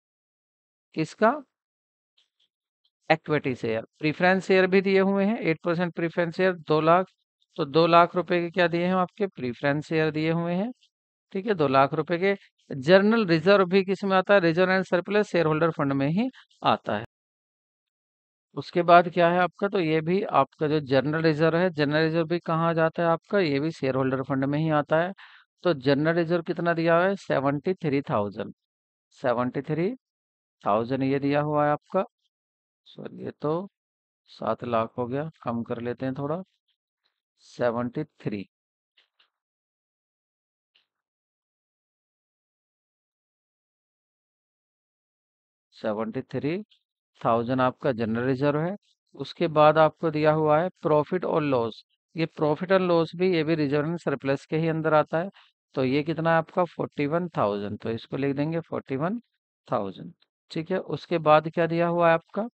किसका, इक्विटी शेयर। प्रीफरेंस शेयर भी दिए हुए हैं 8% प्रीफरेंस शेयर 2 लाख, तो 2 लाख रुपए के क्या दिए हैं आपके प्रीफरेंस शेयर दिए हुए हैं। ठीक है, 2 लाख रुपए के। जनरल रिजर्व भी किस में आता है? Reserve and surplus share holder fund में ही आता है। उसके बाद क्या है आपका? तो ये भी आपका जो जनरल रिजर्व है, जनरल रिजर्व भी कहाँ जाता है आपका? ये भी शेयर होल्डर फंड में ही आता है। तो जनरल रिजर्व कितना दिया हुआ है? 73,000। 73,000 ये दिया हुआ है आपका। सॉरी, ये तो 7 लाख हो गया, कम कर लेते हैं थोड़ा। 73, 73,000 आपका जनरल रिजर्व है। उसके बाद आपको दिया हुआ है प्रॉफिट और लॉस। ये प्रॉफिट और लॉस भी, ये भी रिजर्व एंड सरप्लस के ही अंदर आता है। तो ये कितना है आपका? 41,000। तो इसको लिख देंगे 41,000। ठीक है, उसके बाद क्या दिया हुआ है आपका?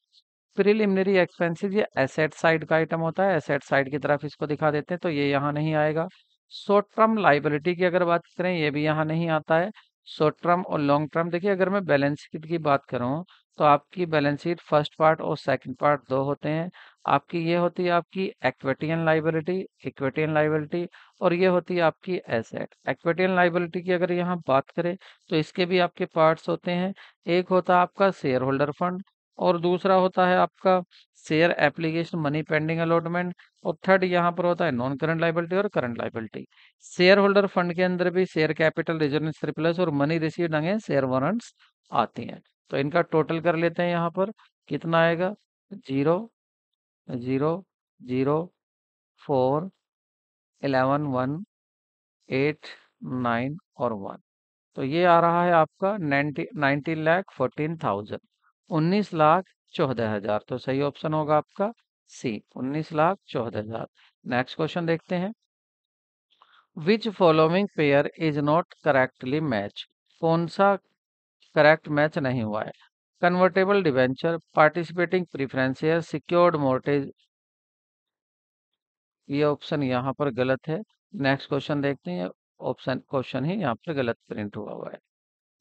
प्रिलिमिनरी एक्सपेंसेस, ये एसेट साइड का आइटम होता है। एसेट साइड की तरफ इसको दिखा देते हैं, तो ये यहाँ नहीं आएगा। शॉर्ट टर्म लाइबिलिटी की अगर बात करें, ये भी यहाँ नहीं आता है। शॉर्ट टर्म और लॉन्ग टर्म, देखिए अगर मैं बैलेंस शीट की बात करूँ, तो आपकी बैलेंस शीट फर्स्ट पार्ट और सेकंड पार्ट दो होते हैं। आपकी ये होती है आपकी इक्विटी एंड लाइबिलिटी, और ये होती है आपकी एसेट। इक्विटी एंड लाइबिलिटी की अगर यहाँ बात करें, तो इसके भी आपके पार्ट्स होते हैं। एक होता है आपका शेयर होल्डर फंड, और दूसरा होता है आपका share application money pending allotment, और थर्ड यहाँ पर होता है नॉन करंट लाइबिलिटी और current liability. Share holder fund के अंदर भी शेयर कैपिटल, रिजर्व सरप्लस और मनी रिसीव्ड अंगे शेयर वारंट्स आती हैं। तो इनका टोटल कर लेते हैं यहाँ पर, कितना आएगा? 0, 0, 0, 4, 11, 1, 8, 9 और 1। तो ये आ रहा है आपका 19,14,000, 19,14,000। तो सही ऑप्शन होगा आपका सी, 19,14,000। नेक्स्ट क्वेश्चन देखते हैं। Which following pair is not correctly match? कौन सा करेक्ट मैच नहीं हुआ है? Convertible debenture, participating preference share, secured मोर्टेज। ये ऑप्शन यहाँ पर गलत है। नेक्स्ट क्वेश्चन देखते हैं। ऑप्शन क्वेश्चन ही यहाँ पर गलत प्रिंट हुआ है।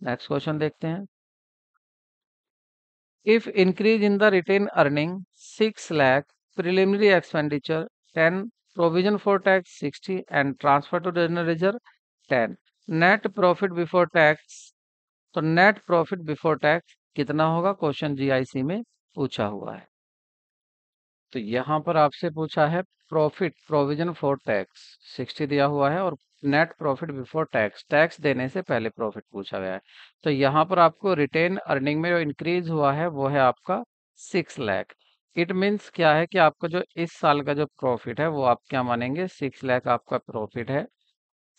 नेक्स्ट क्वेश्चन देखते हैं। If increase in the retained earning 6 lakh, preliminary expenditure 10, provision for tax 60 and transfer to general reserve 10, net profit before tax, तो नेट प्रॉफिट बिफोर टैक्स कितना होगा? क्वेश्चन जीआईसी में पूछा हुआ है। तो यहाँ पर आपसे पूछा है प्रॉफिट प्रोविजन फॉर टैक्स 60 दिया हुआ है, और net profit before tax, tax देने से पहले प्रॉफिट पूछा गया है। तो यहाँ पर आपको रिटेन अर्निंग में जो इंक्रीज हुआ है वो है आपका 6 लाख। इट मीन्स क्या है कि आपका जो इस साल का जो प्रॉफिट है वो आप क्या मानेंगे? 6 लाख आपका प्रॉफिट है।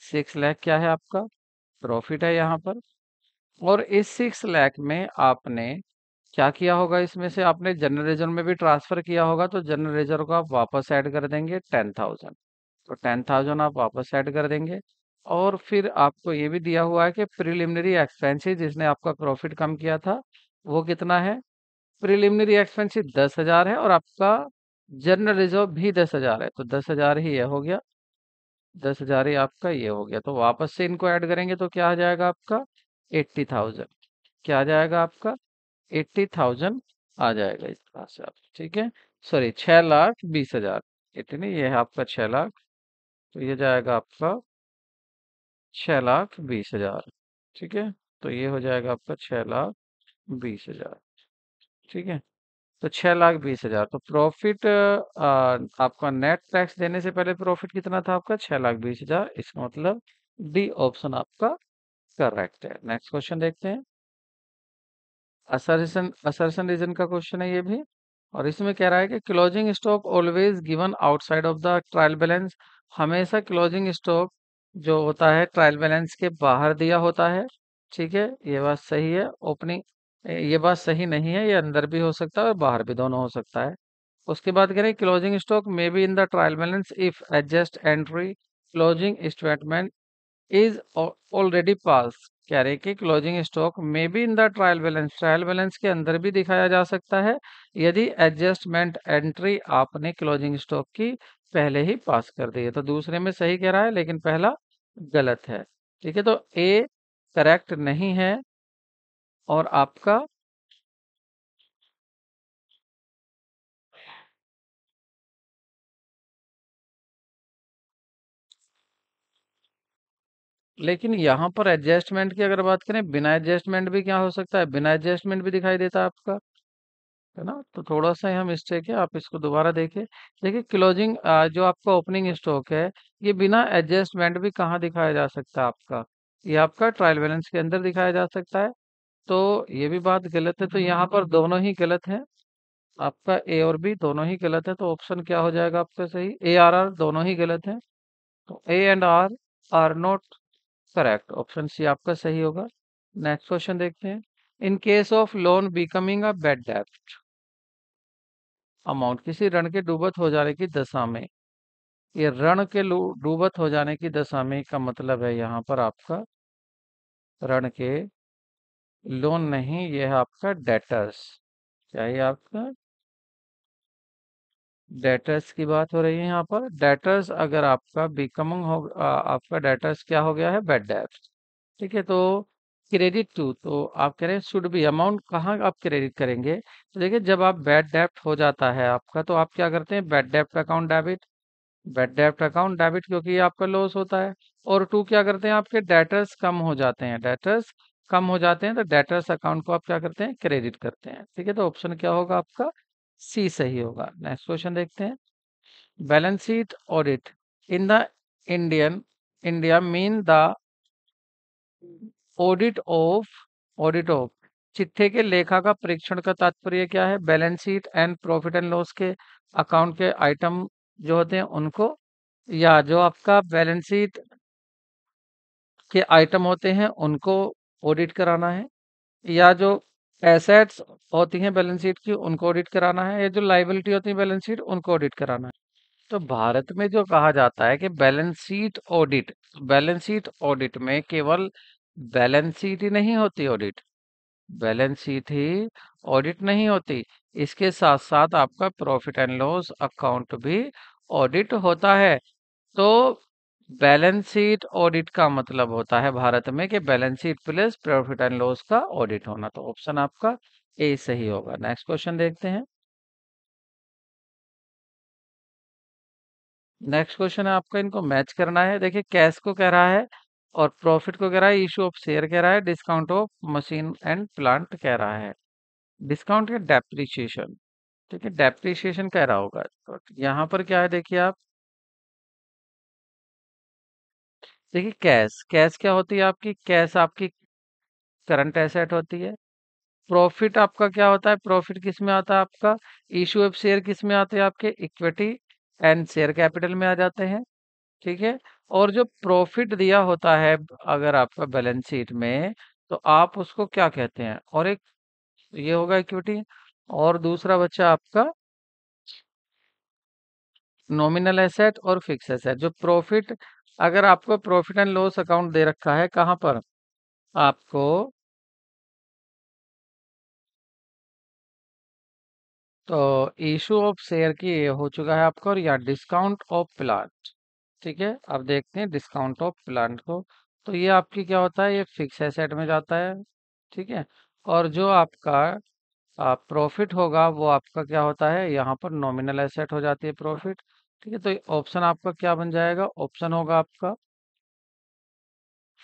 6 लाख क्या है आपका? प्रॉफिट है यहाँ पर। और इस 6 लाख में आपने क्या किया होगा? इसमें से आपने जनरल रिजर्व में भी ट्रांसफर किया होगा, तो जनरल रिजर्व को आप वापस ऐड कर देंगे 10,000। तो 10,000 आप वापस ऐड कर देंगे। और फिर आपको ये भी दिया हुआ है कि प्रिलिमिनरी एक्सपेंसेस जिसने आपका प्रॉफिट कम किया था वो कितना है? प्रिलिमिनरी एक्सपेंसेस 10,000 है, और आपका जनरल रिजर्व भी 10,000 है, तो 10,000 ही ये हो गया। 10,000 ही आपका ये हो गया। तो वापस से इनको ऐड करेंगे तो क्या आ जाएगा आपका? 80,000। क्या आ जाएगा आपका? 80,000 आ जाएगा इस तरह से आप। ठीक है, सॉरी, 6,20,000। इतनी ये है आपका 6 लाख। तो ये जाएगा आपका 6,20,000। ठीक है, तो ये हो जाएगा आपका 6,20,000। ठीक है, तो 6,20,000। तो प्रॉफिट आपका नेट टैक्स देने से पहले प्रॉफिट कितना था आपका? 6,20,000। इसका मतलब डी ऑप्शन आपका करेक्ट है। नेक्स्ट क्वेश्चन देखते हैं। असर्शन असर्शन रीजन का क्वेश्चन है ये भी, और इसमें कह रहा है कि closing stock always given outside of the trial balance. हमेशा क्लोजिंग स्टॉक जो होता है ट्रायल बैलेंस के बाहर दिया होता है। ठीक है, ये बात सही है। ओपनिंग, ये बात सही नहीं है, ये अंदर भी हो सकता है और बाहर भी, दोनों हो सकता है। उसके बाद कह रहे हैं closing stock may be in the trial balance if adjust entry closing statement is already pass. कह रहे कि क्लोजिंग स्टॉक में भी इन द ट्रायल बैलेंस के अंदर भी दिखाया जा सकता है यदि एडजस्टमेंट एंट्री आपने क्लोजिंग स्टॉक की पहले ही पास कर दी है। तो दूसरे में सही कह रहा है, लेकिन पहला गलत है। ठीक है, तो ए करेक्ट नहीं है। और आपका लेकिन यहाँ पर एडजस्टमेंट की अगर बात करें, बिना एडजस्टमेंट भी क्या हो सकता है, बिना एडजस्टमेंट भी दिखाई देता है आपका, है ना। तो थोड़ा सा यहाँ मिस्टेक है, आप इसको दोबारा देखें। देखिए क्लोजिंग जो आपका ओपनिंग स्टॉक है, ये बिना एडजस्टमेंट भी कहाँ दिखाया जा सकता है आपका, ये आपका ट्रायल बैलेंस के अंदर दिखाया जा सकता है। तो ये भी बात गलत है, तो यहाँ पर दोनों ही गलत है, आपका ए और बी दोनों ही गलत है। तो ऑप्शन क्या हो जाएगा आपका सही, ए आर आर दोनों ही गलत है। तो A and are not correct, option C आपका सही होगा। नेक्स्ट क्वेश्चन देखते हैं। In case of loan becoming a bad डेब्ट अमाउंट, किसी ऋण के डूबत हो जाने की दशा में, ये ऋण के डूबत हो जाने की दशा में का मतलब है यहाँ पर आपका ऋण के, लोन नहीं, ये है आपका डेटर्स। क्या है आपका डेटर्स की बात हो रही है यहाँ पर। डेटर्स अगर आपका बिकमिंग हो, आपका डेटर्स क्या हो गया है, बैड डेट। ठीक है, तो क्रेडिट टू, तो आप कह रहे हैं शुड बी अमाउंट, कहाँ आप क्रेडिट करेंगे। तो देखिए जब आप बैड डेप्ट हो जाता है आपका, तो आप क्या करते हैं, बैड डेप्ट अकाउंट डेबिट, बैड डेप्ट अकाउंट डेबिट, क्योंकि ये आपका लॉस होता है। और टू क्या करते हैं, आपके डेटर्स कम हो जाते हैं, डेटर्स कम हो जाते हैं, तो डेटर्स अकाउंट को आप क्या करते हैं, क्रेडिट करते हैं। ठीक है, तो ऑप्शन क्या होगा आपका, सी सही होगा। नेक्स्ट क्वेश्चन देखते हैं। Balance sheet audit in the Indian India mean the audit of, audit of, चिट्ठे के लेखा का परीक्षण का तात्पर्य क्या है, balance sheet and profit and loss के अकाउंट के आइटम जो होते हैं उनको, या जो आपका बैलेंस शीट के आइटम होते हैं उनको ऑडिट कराना है, या जो एसेट्स होती हैं बैलेंस शीट की उनको ऑडिट कराना है, या जो लाइबिलिटी होती है बैलेंस शीट उनको ऑडिट कराना है। तो भारत में जो कहा जाता है कि balance sheet audit, balance sheet audit में केवल बैलेंस शीट ही नहीं होती ऑडिट, बैलेंस शीट ही ऑडिट नहीं होती, इसके साथ साथ आपका प्रॉफिट एंड लॉस अकाउंट भी ऑडिट होता है। तो बैलेंस शीट ऑडिट का मतलब होता है भारत में कि balance sheet plus profit and loss का ऑडिट होना। तो ऑप्शन आपका ए सही होगा। नेक्स्ट क्वेश्चन देखते हैं। नेक्स्ट क्वेश्चन है आपका, इनको मैच करना है। देखिए कैश को कह रहा है और प्रॉफिट को कह रहा है, इशू ऑफ शेयर कह रहा है, discount of machine and plant कह रहा है। डिस्काउंट या डेप्रिसिएशन, ठीक है, डेप्रिसिएशन कह रहा होगा। तो यहाँ पर क्या है देखिए आप, देखिए कैश, कैश क्या होती है आपकी, कैश आपकी करंट एसेट होती है। प्रॉफिट आपका क्या होता है, प्रॉफिट किस में आता है आपका, इशू ऑफ शेयर किस में आते हैं, आपके इक्विटी एंड शेयर कैपिटल में आ जाते हैं। ठीक है, और जो प्रॉफिट दिया होता है अगर आपका बैलेंस शीट में, तो आप उसको क्या कहते हैं, और एक ये होगा इक्विटी, और दूसरा बच्चा आपका नॉमिनल एसेट और फिक्स एसेट। जो प्रॉफिट, अगर आपको प्रॉफिट एंड लॉस अकाउंट दे रखा है कहाँ पर आपको, तो इशू ऑफ शेयर की ये हो चुका है आपका, और या डिस्काउंट ऑफ प्लांट। ठीक है, अब देखते हैं डिस्काउंट ऑफ प्लांट को। तो ये आपकी क्या होता है, ये फिक्स एसेट में जाता है। ठीक है, और जो आपका प्रॉफिट होगा वो आपका क्या होता है, यहाँ पर नॉमिनल एसेट हो जाती है प्रॉफिट। ठीक है, तो ऑप्शन आपका क्या बन जाएगा, ऑप्शन होगा आपका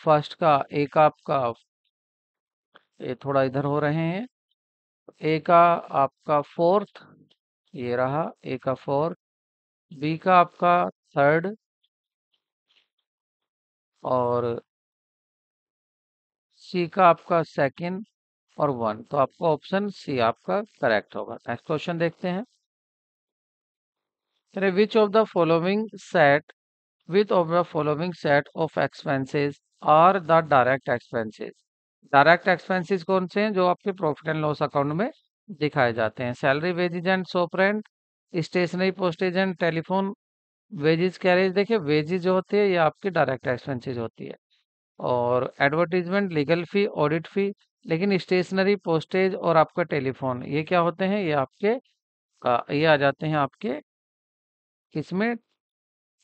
फर्स्ट का, एक आपका, ये थोड़ा इधर हो रहे हैं, ए का आपका फोर्थ, ये रहा ए का फोर्थ, बी का आपका थर्ड, और सी का आपका सेकंड, और वन। तो आपका ऑप्शन सी आपका करेक्ट होगा। नेक्स्ट क्वेश्चन देखते हैं। Which of the following set, which of the following set of expenses are the direct expenses. Direct expenses कौन से हैं, जो आपके प्रॉफिट एंड लॉस अकाउंट में दिखाए जाते हैं, salary wages and shop rent, stationery postage and telephone, wages carriage. देखिए वेजेस जो होती है ये आपकी डायरेक्ट एक्सपेंसेस होती है, और एडवर्टीजमेंट, लीगल फी, ऑडिट फी। लेकिन स्टेशनरी, पोस्टेज और आपका टेलीफोन ये क्या होते हैं, ये आपके ये आ जाते हैं आपके किसमें,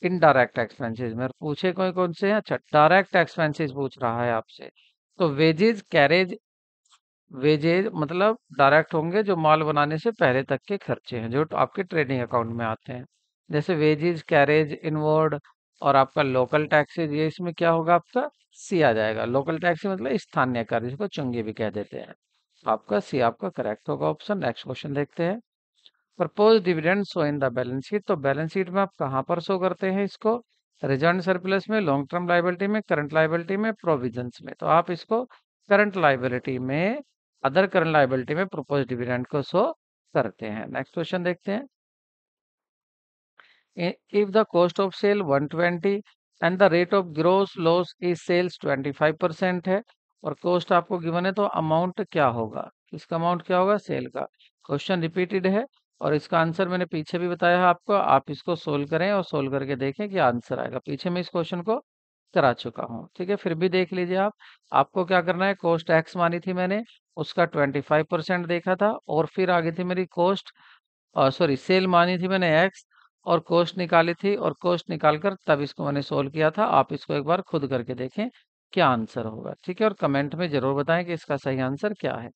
इनडायरेक्ट एक्सपेंसेस में। और पूछे कोई कौन से हैं, अच्छा डायरेक्ट एक्सपेंसेस पूछ रहा है आपसे, तो वेजेज कैरेज, वेजेज मतलब डायरेक्ट होंगे जो माल बनाने से पहले तक के खर्चे हैं, जो आपके ट्रेडिंग अकाउंट में आते हैं, जैसे वेजेज, कैरेज, इनवर्ड, और आपका लोकल टैक्सेज ये इसमें क्या होगा, आपका सी आ जाएगा। लोकल टैक्स मतलब स्थानीय कर, जिसको चुंगी भी कह देते हैं। आपका सी आपका करेक्ट होगा ऑप्शन। नेक्स्ट क्वेश्चन देखते हैं। Propose dividend show in the balance sheet. तो बैलेंस शीट में आप कहाँ पर शो करते हैं इसको, रिजर्व सरप्लस में, लॉन्ग टर्म लाइबिलिटी में, करंट लाइबिलिटी में, प्रोविजंस में। तो आप इसको करंट लाइबिलिटी में, अदर करंट लाइबिलिटी में प्रपोज डिविडेंड को शो करते हैं। नेक्स्ट क्वेश्चन देखते हैं। If the cost of sale 120 and the rate of gross loss is sales 25% है और cost आपको गिवन है, तो अमाउंट क्या होगा, इसका अमाउंट क्या होगा, सेल का। क्वेश्चन रिपीटेड है और इसका आंसर मैंने पीछे भी बताया है आपको। आप इसको सोल्व करें और सोल्व करके देखें कि आंसर आएगा। पीछे मैं इस क्वेश्चन को करा चुका हूँ, ठीक है, फिर भी देख लीजिए आप। आपको क्या करना है, कोस्ट एक्स मानी थी मैंने, उसका 25% देखा था, और फिर आगे थी मेरी कोस्ट, सॉरी सेल मानी थी मैंने एक्स, और कॉस्ट निकाली थी, और कॉस्ट निकालकर तब इसको मैंने सोल्व किया था। आप इसको एक बार खुद करके देखें क्या आंसर होगा, ठीक है, और कमेंट में जरूर बताएं कि इसका सही आंसर क्या है।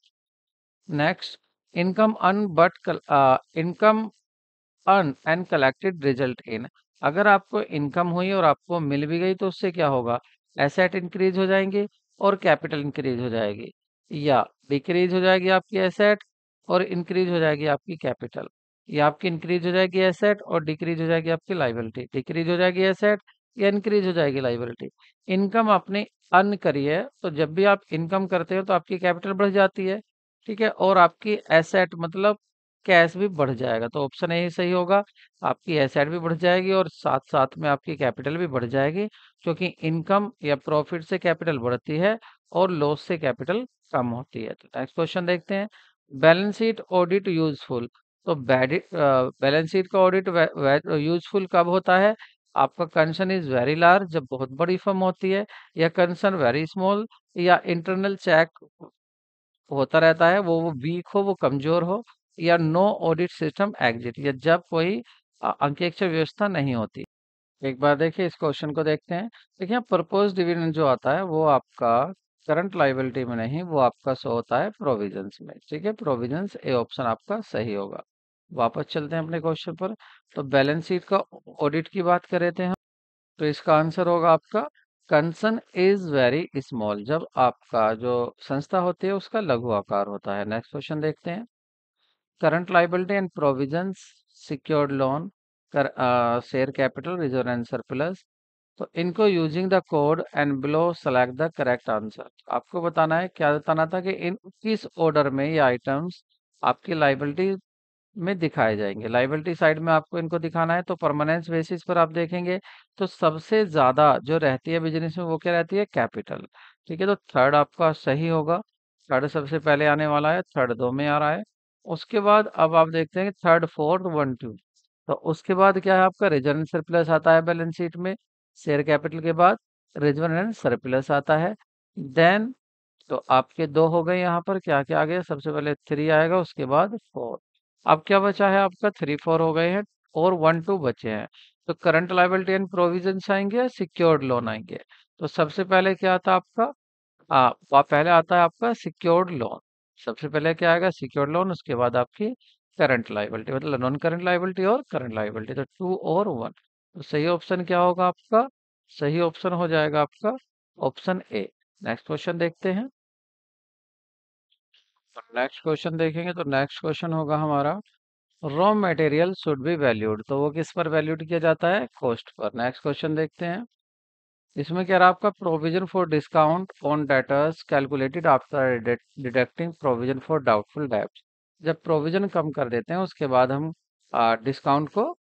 नेक्स्ट, इनकम अन but income earn and collected result in. अगर आपको इनकम हुई और आपको मिल भी गई तो उससे क्या होगा, एसेट इंक्रीज हो जाएंगे और कैपिटल इंक्रीज हो जाएगी, या डिक्रीज हो जाएगी आपकी एसेट और इंक्रीज हो जाएगी आपकी कैपिटल, या आपकी इंक्रीज हो जाएगी एसेट और डिक्रीज हो जाएगी आपकी लाइबिलिटी, डिक्रीज हो जाएगी एसेट या इंक्रीज हो जाएगी लाइबिलिटी। इनकम आपने अर्न करी है, तो जब भी आप इनकम करते हो तो आपकी कैपिटल बढ़ जाती है, ठीक है, और आपकी एसेट मतलब कैश भी बढ़ जाएगा। तो ऑप्शन ए ही सही होगा। आपकी एसेट भी बढ़ जाएगी और साथ साथ में आपकी कैपिटल भी बढ़ जाएगी, क्योंकि इनकम या प्रॉफिट से कैपिटल बढ़ती है और लॉस से कैपिटल कम होती है। तो नेक्स्ट क्वेश्चन देखते हैं। Balance sheet audit useful. तो बैलेंस शीट का ऑडिट यूजफुल कब होता है, आपका कंसर्न इज वेरी लार्ज, जब बहुत बड़ी फर्म होती है, या कंसर्न वेरी स्मॉल, या इंटरनल चेक होता रहता है, वो वीक हो, वो कमजोर हो, या नो ऑडिट सिस्टम एग्जिट, या जब कोई अंकेक्षर व्यवस्था नहीं होती। एक बार देखिए इस क्वेश्चन को देखते हैं। देखिए प्रपोज डिविडेंड जो आता है वो आपका करंट लाइबिलिटी में नहीं, वो आपका शो होता है प्रोविजंस में, ठीक है, प्रोविजंस ए ऑप्शन आपका सही होगा। वापस चलते हैं अपने क्वेश्चन पर। तो बैलेंस शीट का ऑडिट की बात कर रहे थे हम, तो इसका आंसर होगा आपका कंसर्न इज वेरी स्मॉल, जब आपका जो संस्था होती है उसका लघु आकार होता है। नेक्स्ट क्वेश्चन देखते हैं। Current liability and provisions, secured loan, कर share capital, reserve and surplus. तो इनको using the code and below select the correct answer. आपको बताना है, क्या बताना था कि इन किस ऑर्डर में ये आइटम्स आपकी लाइबिलिटी में दिखाए जाएंगे। लाइबिलिटी साइड में आपको इनको दिखाना है, तो परमानेंस बेसिस पर आप देखेंगे तो सबसे ज्यादा जो रहती है बिजनेस में वो क्या रहती है, कैपिटल, ठीक है, तो थर्ड आपका सही होगा। थर्ड सबसे पहले आने वाला है, थर्ड दो में आ रहा है। उसके बाद अब आप देखते हैं कि थर्ड फोर्थ वन टू, तो उसके बाद क्या है, आपका रिजर्व एंड सरप्लस आता है बैलेंस शीट में। शेयर कैपिटल के बाद रिजर्व एंड सरप्लस आता है। देन तो आपके दो हो गए, यहाँ पर क्या क्या आ गया, सबसे पहले थ्री आएगा, उसके बाद फोर। अब क्या बचा है आपका, थ्री फोर हो गए हैं और वन टू बचे हैं। तो करंट लायबिलिटी एंड प्रोविजंस आएंगे या सिक्योर्ड लोन आएंगे। तो सबसे पहले क्या आता है आपका, पहले आता है आपका सिक्योर्ड लोन। सबसे पहले क्या आएगा, सिक्योर्ड लोन, उसके बाद आपकी करंट लायबिलिटी, मतलब नॉन करंट लायबिलिटी और करंट लायबिलिटी, तो टू और वन। तो सही ऑप्शन क्या होगा आपका, सही ऑप्शन हो जाएगा आपका ऑप्शन ए। नेक्स्ट क्वेश्चन देखते हैं। नेक्स्ट क्वेश्चन देखेंगे तो नेक्स्ट क्वेश्चन होगा हमारा, raw material should be valued. तो वो किस पर वैल्यूड किया जाता है, कॉस्ट पर। नेक्स्ट क्वेश्चन देखते हैं। इसमें क्या रहा आपका, provision for discount on debtors calculated after deducting provision for doubtful debts. जब प्रोविजन कम कर देते हैं उसके बाद हम डिस्काउंट को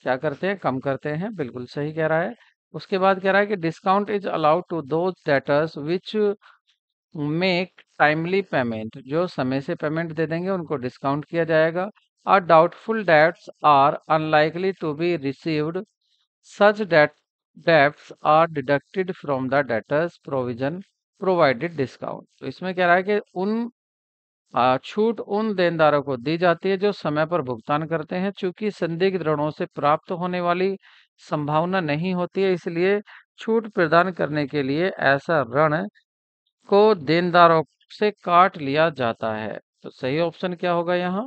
क्या करते हैं, कम करते हैं, बिल्कुल सही कह रहा है। उसके बाद कह रहा है कि discount is allowed to those debtors which make timely payment, जो समय से पेमेंट दे देंगे उनको डिस्काउंट किया जाएगा। और doubtful debts are unlikely to be received, such debts are deducted from the debtors provision provided discount. तो इसमें कह रहा है कि उन छूट उन देनदारों को दी जाती है जो समय पर भुगतान करते हैं, चूंकि संदिग्ध ऋणों से प्राप्त होने वाली संभावना नहीं होती है, इसलिए छूट प्रदान करने के लिए ऐसा ऋण को देनदारों से काट लिया जाता है। तो सही ऑप्शन क्या होगा यहाँ,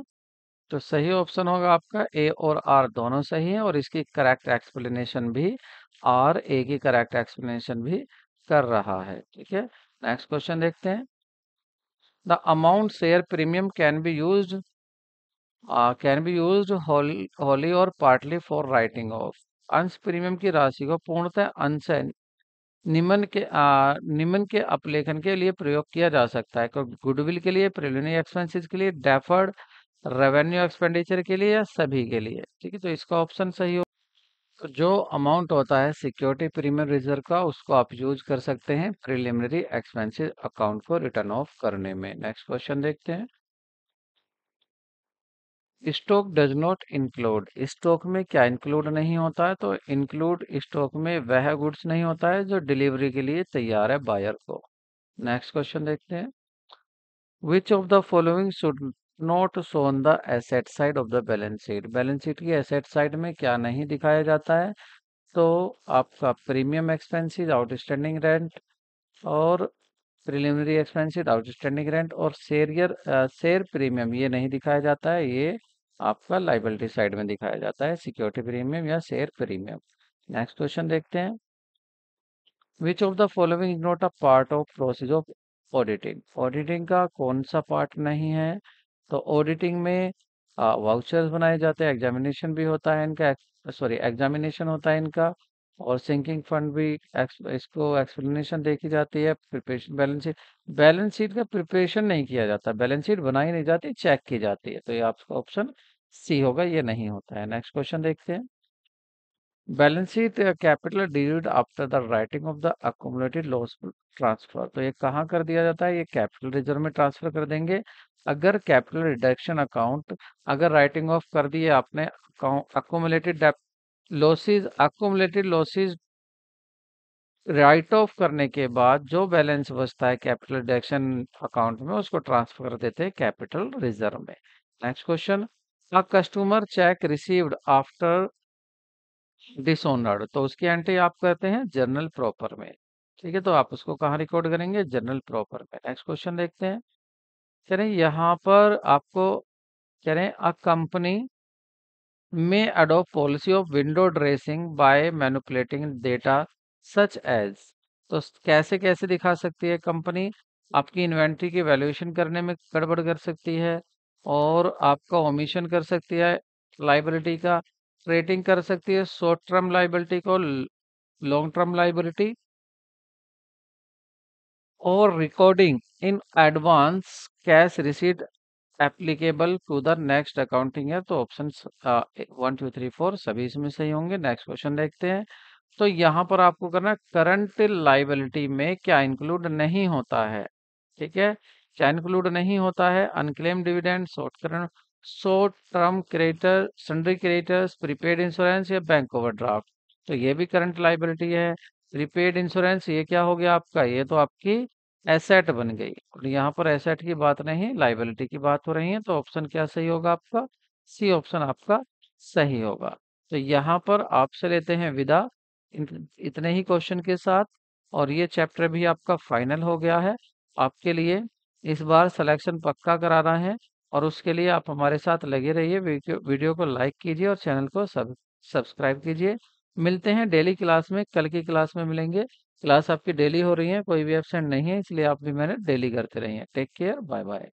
तो सही ऑप्शन होगा आपका ए और आर दोनों सही है, और इसकी करेक्ट एक्सप्लेनेशन भी आर ए की करेक्ट एक्सप्लेनेशन भी कर रहा है। ठीक है, नेक्स्ट क्वेश्चन देखते हैं। The amount share premium can be used Holi और पार्टली फॉर राइटिंग ऑफ। अंश प्रीमियम की राशि को पूर्णतः अंश निम्न के अपलेखन के लिए प्रयोग किया जा सकता है। गुडविल के लिए, प्रिलिमिनरी एक्सपेंसेस के लिए, डेफर्ड रेवेन्यू एक्सपेंडिचर के लिए, या सभी के लिए। ठीक है, तो इसका ऑप्शन सही हो। तो जो अमाउंट होता है सिक्योरिटी प्रीमियम रिजर्व का, उसको आप यूज कर सकते हैं प्रिलिमिनरी एक्सपेंसेस अकाउंट को रिटर्न ऑफ करने में। नेक्स्ट क्वेश्चन देखते हैं। Stock does not include. Stock में क्या इंक्लूड नहीं होता है? तो इंक्लूड स्टॉक में वह गुड्स नहीं होता है जो डिलीवरी के लिए तैयार है बायर को। नेक्स्ट क्वेश्चन देखते हैं। Which of the following should not show on the asset side of the balance sheet. Balance sheet की एसेट साइड में क्या नहीं दिखाया जाता है? तो आपका प्रीमियम एक्सपेंसेस, आउटस्टैंडिंग रेंट, और प्रिलिमिनरी एक्सपेंसेस, आउटस्टैंडिंग रेंट, और शेयर प्रीमियम ये नहीं दिखाया जाता है। ये आपका लाइबिलिटी साइड में दिखाया जाता है, सिक्योरिटी प्रीमियम या शेयर प्रीमियम। नेक्स्ट क्वेश्चन देखते हैं। Which of the following is not a part of process of auditing. Auditing का कौन सा पार्ट नहीं है? तो ऑडिटिंग में वाउचर्स बनाए जाते हैं, एग्जामिनेशन भी होता है इनका, सॉरी एग्जामिनेशन होता है इनका, और सिंकिंग फंड भी इसको एक्सप्लेनेशन देखी जाती है। प्रिपरेशन बैलेंस शीट का प्रिपरेशन नहीं किया जाता, बैलेंस शीट बनाई नहीं जाती, चेक की जाती है। तो ये आपका ऑप्शन सी होगा, ये नहीं होता है। नेक्स्ट क्वेश्चन देखते हैं। बैलेंस शीट कैपिटल डिड्यूड after the writing off the accumulated loss transfer. तो ये कहाँ कर दिया जाता है? ये कैपिटल रिजर्व में ट्रांसफर कर देंगे। अगर कैपिटल रिडक्शन अकाउंट अगर राइटिंग ऑफ कर दिए आपने, अक्यूमुलेटेड लॉसेज राइट ऑफ करने के बाद जो बैलेंस बचता है कैपिटल रिडक्शन अकाउंट में, उसको ट्रांसफर कर देते हैं कैपिटल रिजर्व में। Next question. A customer check received after dishonoured, तो उसकी एंट्री आप करते हैं जर्नल प्रॉपर में। ठीक है, तो आप उसको कहाँ रिकॉर्ड करेंगे? जर्नल प्रॉपर में। नेक्स्ट क्वेश्चन देखते हैं। कह रहे हैं यहाँ पर आपको, कह रहे हैं अ कंपनी में adopt policy of window dressing by manipulating data such as. तो कैसे कैसे दिखा सकती है कंपनी? आपकी इन्वेंट्री की वैल्यूएशन करने में गड़बड़ कर सकती है, और आपका ओमिशन कर सकती है लाइबिलिटी का, रेटिंग कर सकती है शॉर्ट टर्म लाइबिलिटी को लॉन्ग टर्म लाइबिलिटी, और recording in advance cash receipt applicable to the next accounting year. तो ऑप्शन 1 2 3 4 सभी इसमें सही होंगे। नेक्स्ट क्वेश्चन देखते हैं। तो यहाँ पर आपको करना, करंट लाइबिलिटी में क्या इंक्लूड नहीं होता है? ठीक है, क्या इंक्लूड नहीं होता है? Unclaim dividend, short term creditor, sundry creditors, prepaid insurance, या बैंक ओवरड्राफ्ट। तो ये भी करंट लाइबिलिटी है। प्रीपेड इंश्योरेंस ये क्या हो गया आपका? ये तो आपकी एसेट बन गई, और यहाँ पर एसेट की बात नहीं, लाइबिलिटी की बात हो रही है। तो ऑप्शन क्या सही होगा आपका? सी ऑप्शन आपका सही होगा। तो यहाँ पर आपसे लेते हैं विदा इतने ही क्वेश्चन के साथ, और ये चैप्टर भी आपका फाइनल हो गया है। आपके लिए इस बार सिलेक्शन पक्का कराना है, और उसके लिए आप हमारे साथ लगे रहिए। वीडियो को लाइक कीजिए और चैनल को सब्सक्राइब कीजिए। मिलते हैं डेली क्लास में, कल की क्लास में मिलेंगे। क्लास आपकी डेली हो रही है, कोई भी एब्सेंट नहीं है, इसलिए आप भी मेहनत डेली करते रहिए। Take care, bye bye.